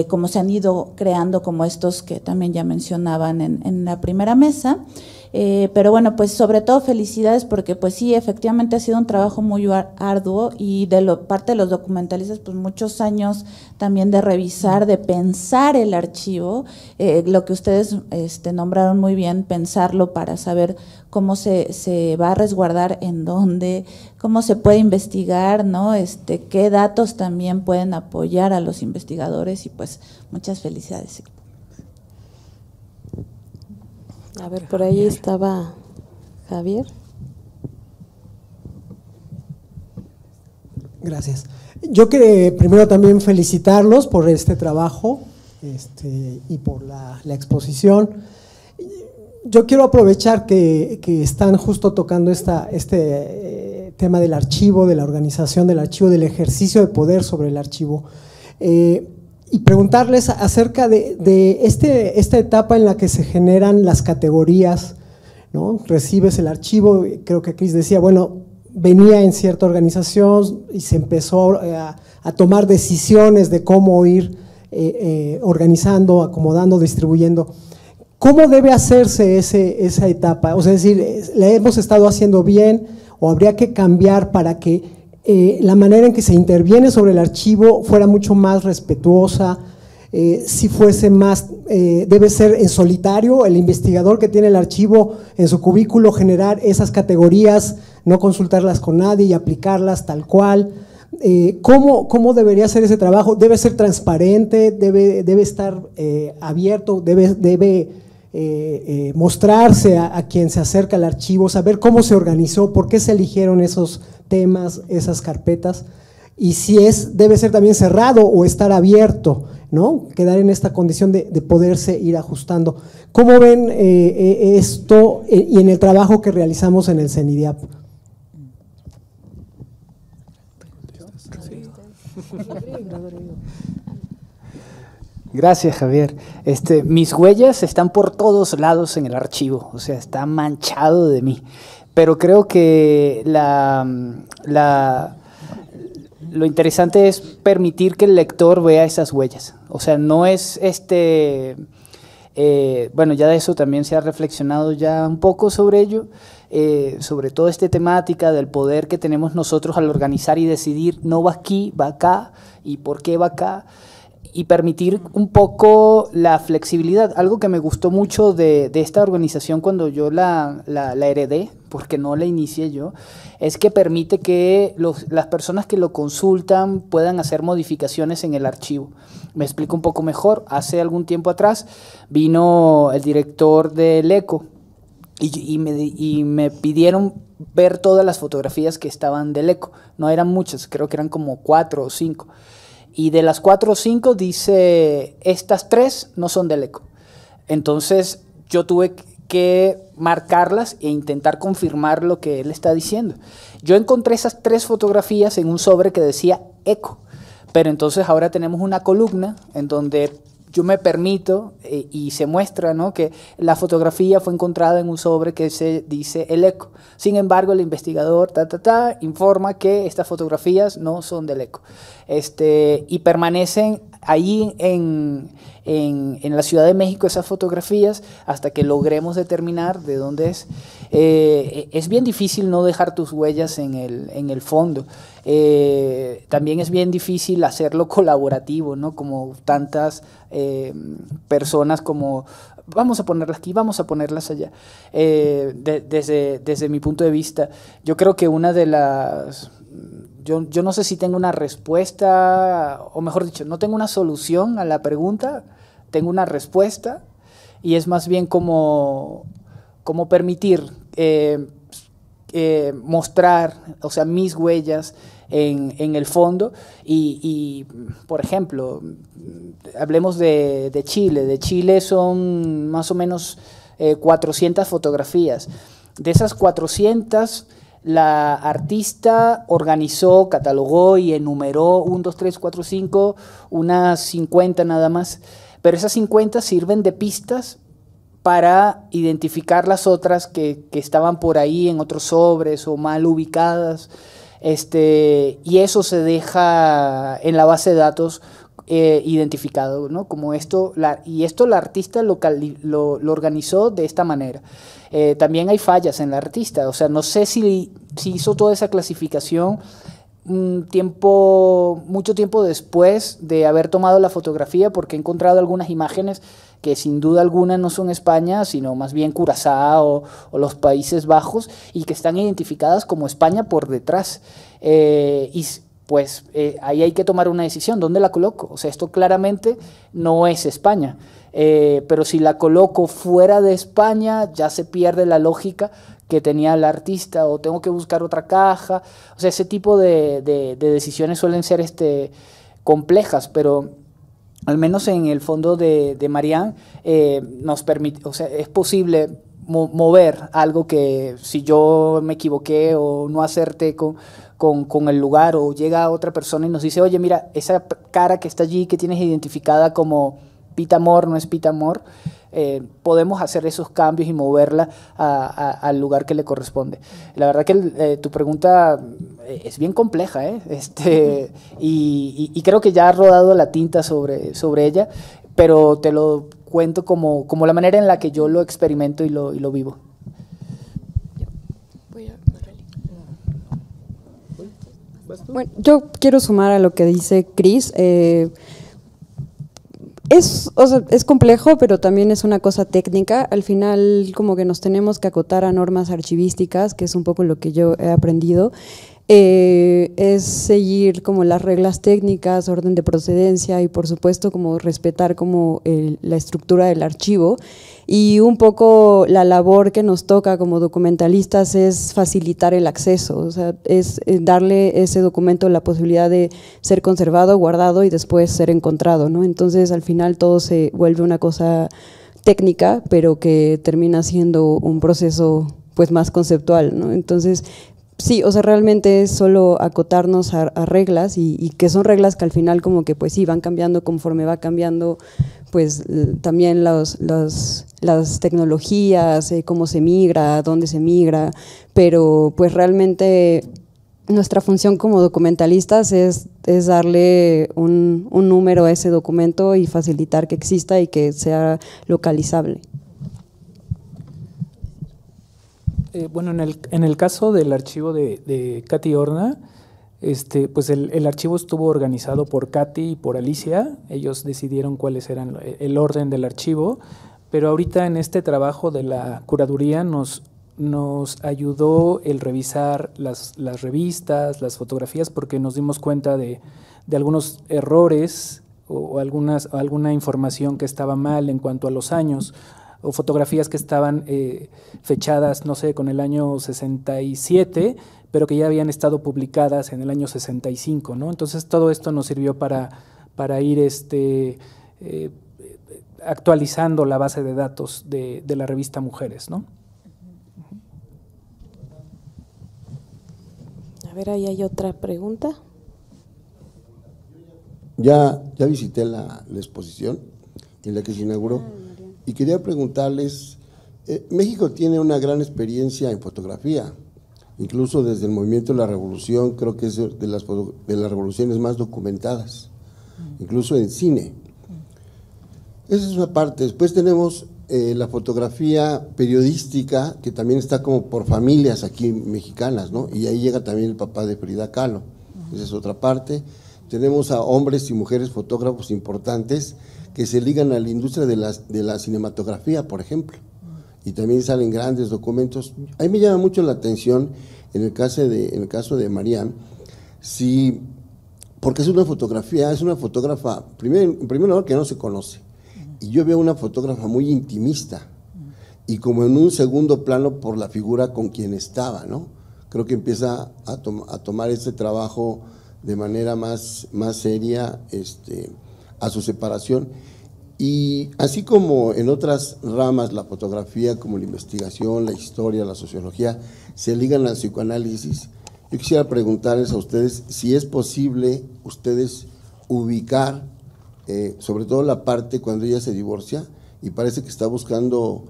F: cómo se han ido creando como estos que también ya mencionaban en la primera mesa. Pero bueno, pues sobre todo felicidades, porque pues sí, efectivamente ha sido un trabajo muy arduo, y parte de los documentalistas, pues muchos años también de revisar, de pensar el archivo, lo que ustedes nombraron muy bien, pensarlo para saber cómo se va a resguardar, en dónde, cómo se puede investigar, ¿no? Qué datos también pueden apoyar a los investigadores, y pues muchas felicidades.
A: A ver, por ahí estaba Javier.
G: Gracias. Yo quiero primero también felicitarlos por este trabajo y por la exposición. Yo quiero aprovechar que están justo tocando este tema del archivo, de la organización del archivo, del ejercicio de poder sobre el archivo, y preguntarles acerca de esta etapa en la que se generan las categorías, ¿no? Recibes el archivo, creo que Cris decía, bueno, venía en cierta organización y se empezó a tomar decisiones de cómo ir organizando, acomodando, distribuyendo. ¿Cómo debe hacerse esa etapa? O sea, es decir, ¿la hemos estado haciendo bien o habría que cambiar para que la manera en que se interviene sobre el archivo fuera mucho más respetuosa, si fuese más, debe ser en solitario, el investigador que tiene el archivo en su cubículo generar esas categorías, no consultarlas con nadie y aplicarlas tal cual? ¿Cómo debería ser ese trabajo? ¿Debe ser transparente? ¿Debe estar abierto? ¿Debe mostrarse a quien se acerca al archivo, saber cómo se organizó, por qué se eligieron esos temas, esas carpetas, y si debe ser también cerrado o estar abierto, ¿no? Quedar en esta condición de poderse ir ajustando? ¿Cómo ven esto y en el trabajo que realizamos en el CENIDIAP?
E: Gracias, Javier. Mis huellas están por todos lados en el archivo, o sea, está manchado de mí. Pero creo que lo interesante es permitir que el lector vea esas huellas. O sea, no es bueno, ya de eso también se ha reflexionado ya un poco sobre ello, sobre toda esta temática del poder que tenemos nosotros al organizar y decidir, no va aquí, va acá, y por qué va acá, y permitir un poco la flexibilidad. Algo que me gustó mucho de esta organización cuando yo la heredé, porque no la inicié yo, es que permite que las personas que lo consultan puedan hacer modificaciones en el archivo. Me explico un poco mejor. Hace algún tiempo atrás vino el director del ECO y me pidieron ver todas las fotografías que estaban del ECO. No eran muchas, creo que eran como 4 o 5. Y de las 4 o 5 dice, estas 3 no son del ECO. Entonces yo tuve que marcarlas e intentar confirmar lo que él está diciendo. Yo encontré esas 3 fotografías en un sobre que decía ECO, pero entonces ahora tenemos una columna en donde yo me permito y se muestra, ¿no?, que la fotografía fue encontrada en un sobre que se dice el ECO. Sin embargo, el investigador informa que estas fotografías no son del ECO. Y permanecen ahí en la Ciudad de México esas fotografías hasta que logremos determinar de dónde es. Es bien difícil no dejar tus huellas en el fondo. También es bien difícil hacerlo colaborativo, ¿no? Como tantas personas como vamos a ponerlas aquí, vamos a ponerlas allá. Desde mi punto de vista, yo creo que una de las... Yo no sé si tengo una respuesta, o mejor dicho, no tengo una solución a la pregunta, tengo una respuesta, y es más bien como permitir mostrar, o sea, mis huellas en el fondo, y por ejemplo, hablemos de Chile. De Chile son más o menos 400 fotografías. De esas 400, la artista organizó, catalogó y enumeró 1, 2, 3, 4, 5, unas 50 nada más, pero esas 50 sirven de pistas para identificar las otras que estaban por ahí en otros sobres o mal ubicadas, y eso se deja en la base de datos identificado, ¿no? Como esto, la artista lo organizó de esta manera. También hay fallas en la artista, o sea, no sé si hizo toda esa clasificación mucho tiempo después de haber tomado la fotografía, porque he encontrado algunas imágenes que sin duda alguna no son España, sino más bien Curazao o los Países Bajos, y que están identificadas como España por detrás. Y pues ahí hay que tomar una decisión, ¿dónde la coloco? O sea, esto claramente no es España, pero si la coloco fuera de España ya se pierde la lógica que tenía el artista, o tengo que buscar otra caja. O sea, ese tipo de decisiones suelen ser complejas, pero al menos en el fondo de Marianne nos permite, o sea, es posible mover algo que si yo me equivoqué o no acerté con el lugar, o llega otra persona y nos dice, oye, mira, esa cara que está allí, que tienes identificada como Pita Amor, no es Pita Amor, podemos hacer esos cambios y moverla al lugar que le corresponde. La verdad que tu pregunta es bien compleja, y creo que ya has rodado la tinta sobre ella, pero te lo cuento como la manera en la que yo lo experimento y lo vivo.
C: Bueno, yo quiero sumar a lo que dice Cris. Es complejo, pero también es una cosa técnica. Al final, como que nos tenemos que acotar a normas archivísticas, que es un poco lo que yo he aprendido. Es seguir como las reglas técnicas, orden de procedencia y por supuesto como respetar como la estructura del archivo, y un poco la labor que nos toca como documentalistas es facilitar el acceso, o sea, es darle ese documento la posibilidad de ser conservado, guardado y después ser encontrado, ¿no? Entonces al final todo se vuelve una cosa técnica, pero que termina siendo un proceso pues más conceptual, ¿no? Entonces sí, o sea, realmente es solo acotarnos a reglas y que son reglas que al final como que pues sí van cambiando conforme va cambiando pues también las tecnologías, cómo se migra, dónde se migra, pero pues realmente nuestra función como documentalistas es darle un número a ese documento y facilitar que exista y que sea localizable.
D: Bueno, en el caso del archivo de Katy Horna, pues el archivo estuvo organizado por Katy y por Alicia. Ellos decidieron cuáles eran el orden del archivo, pero ahorita en este trabajo de la curaduría nos nos ayudó el revisar las revistas, las fotografías, porque nos dimos cuenta de algunos errores o alguna información que estaba mal en cuanto a los años, o fotografías que estaban fechadas, no sé, con el año 67, pero que ya habían estado publicadas en el año 65, ¿no? Entonces todo esto nos sirvió para ir actualizando la base de datos de la revista Mujeres, ¿no?
A: A ver, ahí hay otra pregunta.
H: Ya visité la exposición en la que se inauguró y quería preguntarles, México tiene una gran experiencia en fotografía, incluso desde el movimiento de la Revolución, creo que es de las revoluciones más documentadas, incluso en cine. Esa es una parte. Después tenemos la fotografía periodística, que también está como por familias aquí mexicanas, ¿no? Y ahí llega también el papá de Frida Kahlo. Esa es otra parte. Tenemos a hombres y mujeres fotógrafos importantes que se ligan a la industria de la cinematografía, por ejemplo. Y también salen grandes documentos. A mí me llama mucho la atención, en el caso de Marianne, porque es una fotógrafa, en primer lugar, que no se conoce. Y yo veo una fotógrafa muy intimista y como en un segundo plano por la figura con quien estaba, ¿no? Creo que empieza a tomar este trabajo de manera más seria, a su separación. Y así como en otras ramas, la fotografía, como la investigación, la historia, la sociología, se ligan al psicoanálisis, yo quisiera preguntarles a ustedes si es posible ustedes ubicar sobre todo la parte cuando ella se divorcia y parece que está buscando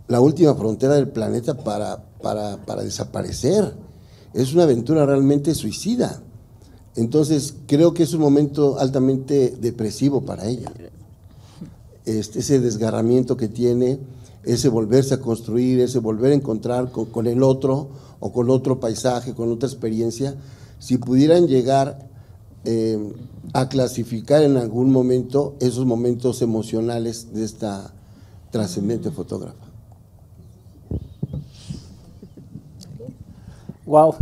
H: la última frontera del planeta para desaparecer. Es una aventura realmente suicida. Entonces creo que es un momento altamente depresivo para ella. Ese desgarramiento que tiene, ese volverse a construir, ese volver a encontrar con el otro o con otro paisaje, con otra experiencia, si pudieran llegar a clasificar en algún momento esos momentos emocionales de esta trascendente fotógrafa.
E: Wow,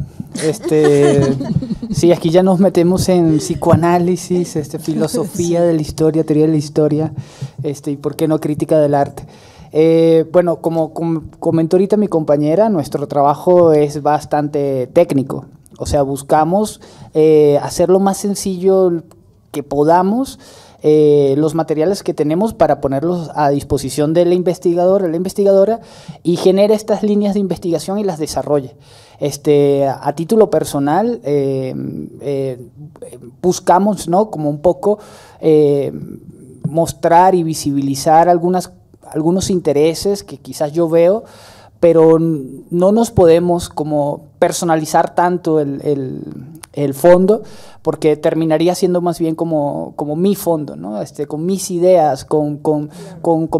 E: sí, aquí ya nos metemos en psicoanálisis, filosofía sí, de la historia, teoría de la historia, y por qué no crítica del arte. Bueno, como comentó ahorita mi compañera, nuestro trabajo es bastante técnico. O sea, buscamos hacer lo más sencillo que podamos, los materiales que tenemos para ponerlos a disposición del investigador, la investigadora, y genere estas líneas de investigación y las desarrolle. A título personal, buscamos, ¿no?, como un poco mostrar y visibilizar algunos intereses que quizás yo veo, pero no nos podemos como personalizar tanto el fondo, porque terminaría siendo más bien como mi fondo, ¿no? Con mis ideas, con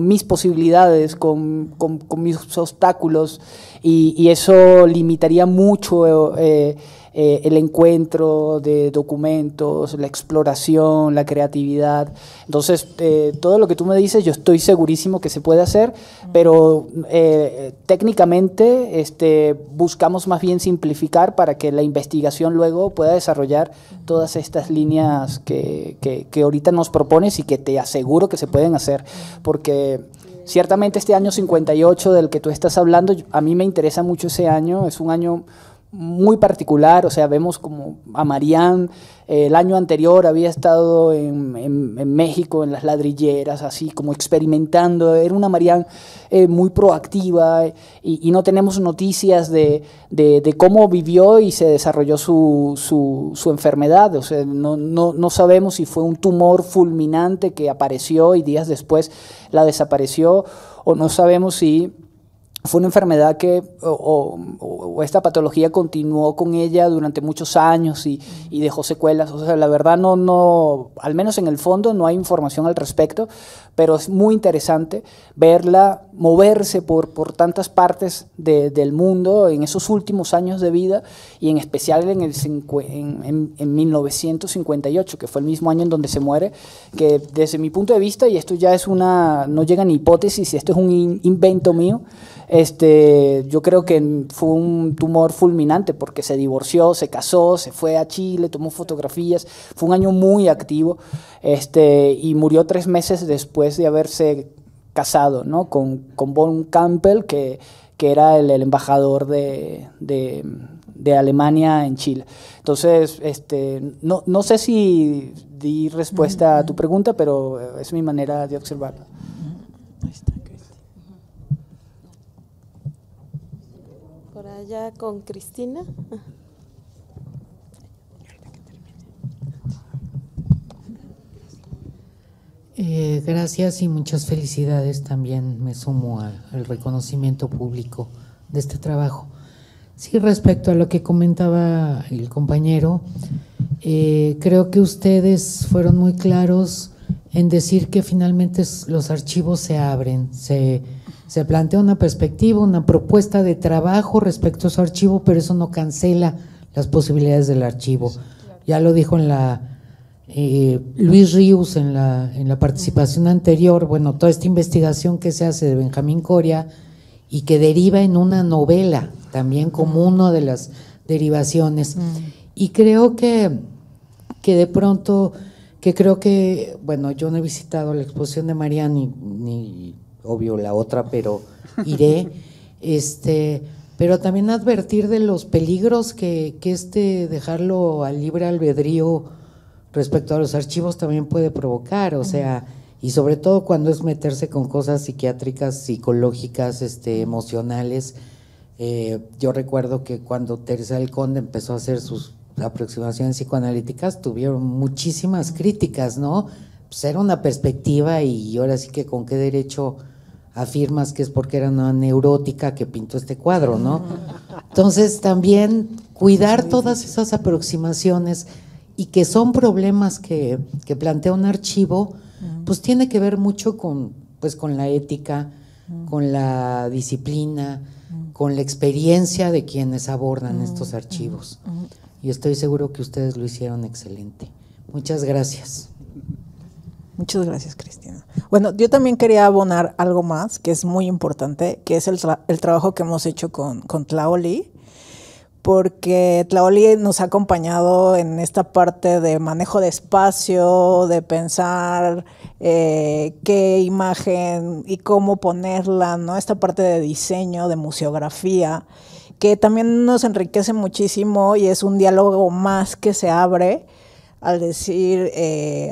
E: mis posibilidades, con mis obstáculos, y eso limitaría mucho el encuentro de documentos, la exploración, la creatividad. Entonces, todo lo que tú me dices, yo estoy segurísimo que se puede hacer, pero técnicamente buscamos más bien simplificar para que la investigación luego pueda desarrollar todas estas líneas que ahorita nos propones y que te aseguro que se pueden hacer, porque ciertamente este año 58 del que tú estás hablando, a mí me interesa mucho ese año, es un año muy particular. O sea, vemos como a Marianne, el año anterior había estado en México, en las ladrilleras, así como experimentando. Era una Marianne muy proactiva, y no tenemos noticias de cómo vivió y se desarrolló su enfermedad. O sea, no sabemos si fue un tumor fulminante que apareció y días después la desapareció, o no sabemos si fue una enfermedad o esta patología continuó con ella durante muchos años y dejó secuelas. O sea, la verdad no, al menos en el fondo no hay información al respecto, pero es muy interesante verla moverse por tantas partes del mundo en esos últimos años de vida, y en especial en 1958, que fue el mismo año en donde se muere, que desde mi punto de vista, y esto ya es no llega ni hipótesis, y esto es un invento mío, yo creo que fue un tumor fulminante, porque se divorció, se casó, se fue a Chile, tomó fotografías, fue un año muy activo, y murió 3 meses después de haberse casado, ¿no? con Von Campbell, que era el embajador de Alemania en Chile. Entonces, no sé si di respuesta a tu pregunta, pero es mi manera de observarlo.
A: Por allá con Cristina.
I: Gracias y muchas felicidades. También me sumo al reconocimiento público de este trabajo. Sí, respecto a lo que comentaba el compañero, creo que ustedes fueron muy claros en decir que finalmente los archivos se abren, se plantea una perspectiva, una propuesta de trabajo respecto a su archivo, pero eso no cancela las posibilidades del archivo. Ya lo dijo Luis Ríos en la participación anterior. Bueno, toda esta investigación que se hace de Benjamín Coria y que deriva en una novela también como una de las derivaciones. Y creo que de pronto, bueno, yo no he visitado la exposición de María ni obvio la otra, pero iré, pero también advertir de los peligros que dejarlo al libre albedrío respecto a los archivos también puede provocar, o sea, y sobre todo cuando es meterse con cosas psiquiátricas, psicológicas, emocionales. Yo recuerdo que cuando Teresa del Conde empezó a hacer sus aproximaciones psicoanalíticas, tuvieron muchísimas críticas, ¿no? Pues era una perspectiva, y ahora sí que con qué derecho afirmas que es porque era una neurótica que pintó este cuadro, ¿no? Entonces también cuidar todas esas aproximaciones, y que son problemas que plantea un archivo, pues tiene que ver mucho con la ética, con la disciplina, con la experiencia de quienes abordan estos archivos. Y estoy seguro que ustedes lo hicieron excelente. Muchas gracias.
B: Muchas gracias, Cristina. Bueno, yo también quería abonar algo más que es muy importante, que es el trabajo que hemos hecho con Tlaoli, porque Tlaoli nos ha acompañado en esta parte de manejo de espacio, de pensar qué imagen y cómo ponerla, ¿no? Esta parte de diseño, de museografía, que también nos enriquece muchísimo, y es un diálogo más que se abre al decir,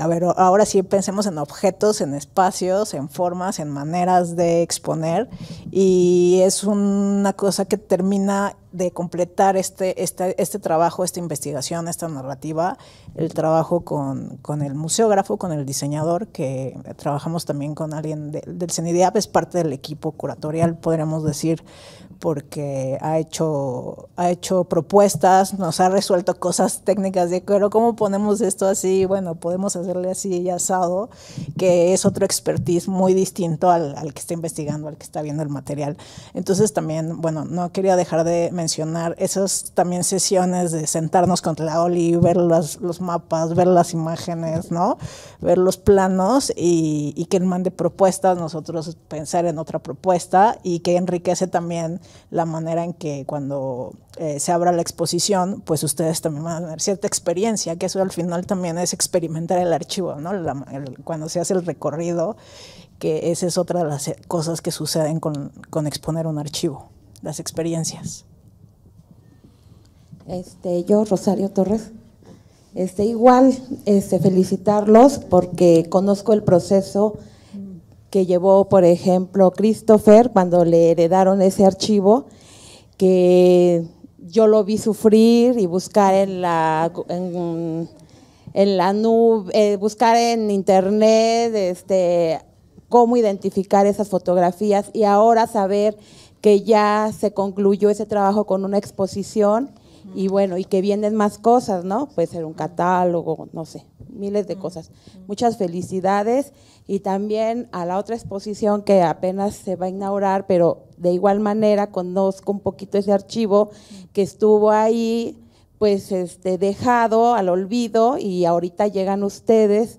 B: a ver, ahora sí pensemos en objetos, en espacios, en formas, en maneras de exponer, y es una cosa que termina de completar este trabajo, esta investigación, esta narrativa, el trabajo con el museógrafo, con el diseñador, que trabajamos también con alguien del CENIDIAP, es parte del equipo curatorial, podríamos decir, porque ha hecho propuestas, nos ha resuelto cosas técnicas de, pero ¿cómo ponemos esto así? Bueno, podemos hacerle así y asado, que es otro expertise muy distinto al que está investigando, al que está viendo el material. Entonces también, bueno, no quería dejar de mencionar esas también sesiones de sentarnos con Tlaoli, ver los mapas, ver las imágenes, ¿no? Ver los planos, y que él mande propuestas, nosotros pensar en otra propuesta, y que enriquece también la manera en que cuando se abra la exposición, pues ustedes también van a tener cierta experiencia, que eso al final también es experimentar el archivo, ¿no? Cuando se hace el recorrido, que esa es otra de las cosas que suceden con exponer un archivo, las experiencias.
J: Yo, Rosario Torres, igual felicitarlos porque conozco el proceso que llevó, por ejemplo, Christopher cuando le heredaron ese archivo, que yo lo vi sufrir y buscar en la nube, buscar en internet cómo identificar esas fotografías, y ahora saber que ya se concluyó ese trabajo con una exposición, y bueno, y que vienen más cosas, ¿no? Puede ser un catálogo, no sé, miles de cosas. Muchas felicidades y también a la otra exposición que apenas se va a inaugurar, pero de igual manera conozco un poquito ese archivo que estuvo ahí pues dejado al olvido y ahorita llegan ustedes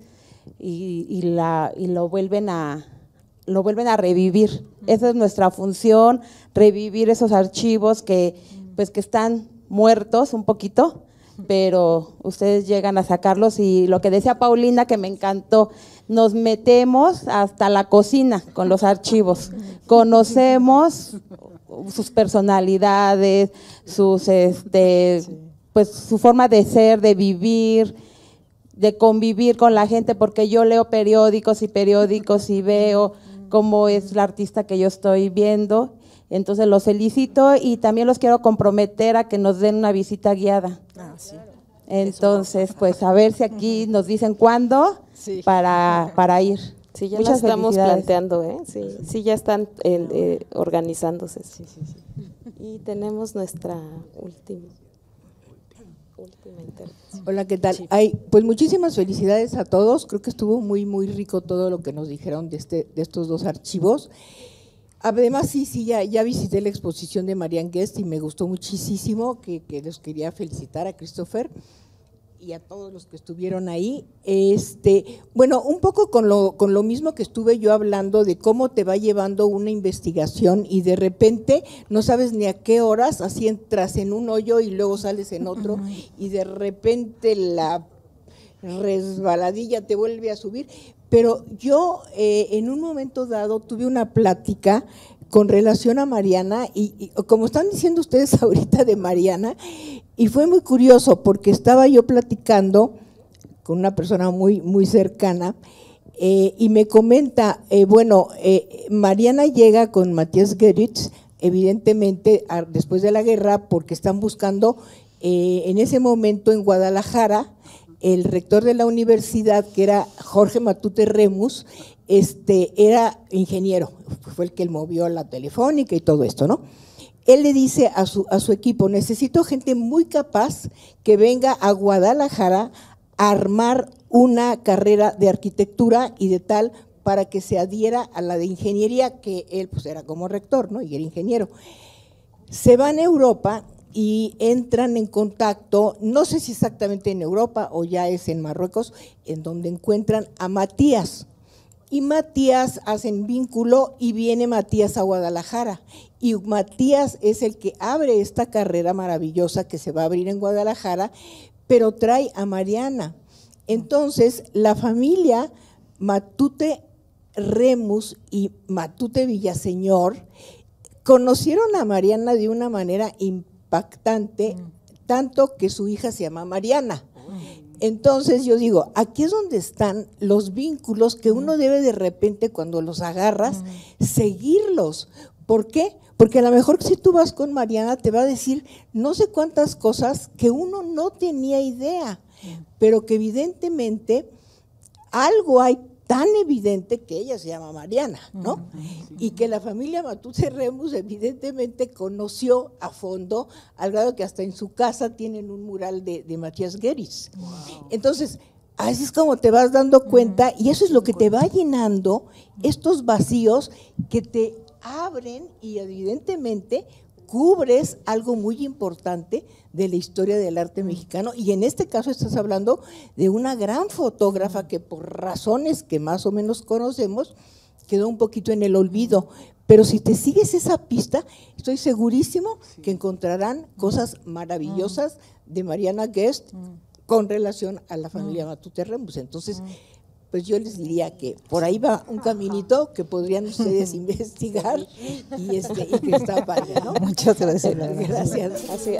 J: y lo vuelven a revivir. Esa es nuestra función, revivir esos archivos que pues que están muertos un poquito, pero ustedes llegan a sacarlos y lo que decía Paulina que me encantó, nos metemos hasta la cocina con los archivos, conocemos sus personalidades, sus pues su forma de ser, de vivir, de convivir con la gente, porque yo leo periódicos y veo cómo es la artista que yo estoy viendo. Entonces los felicito y también los quiero comprometer a que nos den una visita guiada.
B: Sí.
J: Entonces, pues a ver si aquí nos dicen cuándo para ir.
A: Sí, ya
J: Muchas
A: la estamos
J: felicidades.
A: planteando, ¿eh? Sí, ya están organizándose. Sí. Y tenemos nuestra última intervención.
K: Hola, ¿qué tal? Pues muchísimas felicidades a todos. Creo que estuvo muy, muy rico todo lo que nos dijeron de estos dos archivos. Además, sí, ya visité la exposición de Marianne Guest y me gustó muchísimo, que les quería felicitar a Christopher y a todos los que estuvieron ahí. Bueno, un poco con lo mismo que estuve yo hablando de cómo te va llevando una investigación y de repente no sabes ni a qué horas, así entras en un hoyo y luego sales en otro y de repente la resbaladilla te vuelve a subir. Pero yo en un momento dado tuve una plática con relación a Mariana y como están diciendo ustedes ahorita de Mariana, y fue muy curioso porque estaba yo platicando con una persona muy, muy cercana y me comenta, Mariana llega con Matthias Geritz, evidentemente después de la guerra, porque están buscando en ese momento en Guadalajara, el rector de la universidad, que era Jorge Matute Remus, era ingeniero, fue el que movió la telefónica y todo esto, ¿no? Él le dice a su equipo, necesito gente muy capaz que venga a Guadalajara a armar una carrera de arquitectura y de tal para que se adhiera a la de ingeniería, que él pues era como rector, ¿no? Y era ingeniero. Se van a Europa y entran en contacto, no sé si exactamente en Europa o ya es en Marruecos, en donde encuentran a Matías. Y Matías hacen vínculo y viene Matías a Guadalajara. Y Matías es el que abre esta carrera maravillosa que se va a abrir en Guadalajara, pero trae a Mariana. Entonces, la familia Matute Remus y Matute Villaseñor conocieron a Mariana de una manera impactante, tanto que su hija se llama Mariana. Entonces yo digo, aquí es donde están los vínculos que uno debe de repente cuando los agarras, seguirlos. ¿Por qué? Porque a lo mejor si tú vas con Mariana te va a decir no sé cuántas cosas que uno no tenía idea, pero que evidentemente algo hay tan evidente que ella se llama Mariana, ¿no? Y que la familia Matute Remus evidentemente conoció a fondo, al grado que hasta en su casa tienen un mural de Matthias Geritz. Entonces, así es como te vas dando cuenta y eso es lo que te va llenando estos vacíos que te abren y evidentemente cubres algo muy importante de la historia del arte mexicano y en este caso estás hablando de una gran fotógrafa que por razones que más o menos conocemos quedó un poquito en el olvido, pero si te sigues esa pista estoy segurísimo que encontrarán cosas maravillosas de Mariana Guest con relación a la familia Matute Remus. Entonces pues yo les diría que por ahí va un caminito que podrían ustedes investigar y que está padre, ¿no?
B: Muchas gracias.
K: Gracias.
A: Así.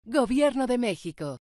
L: Gobierno de México.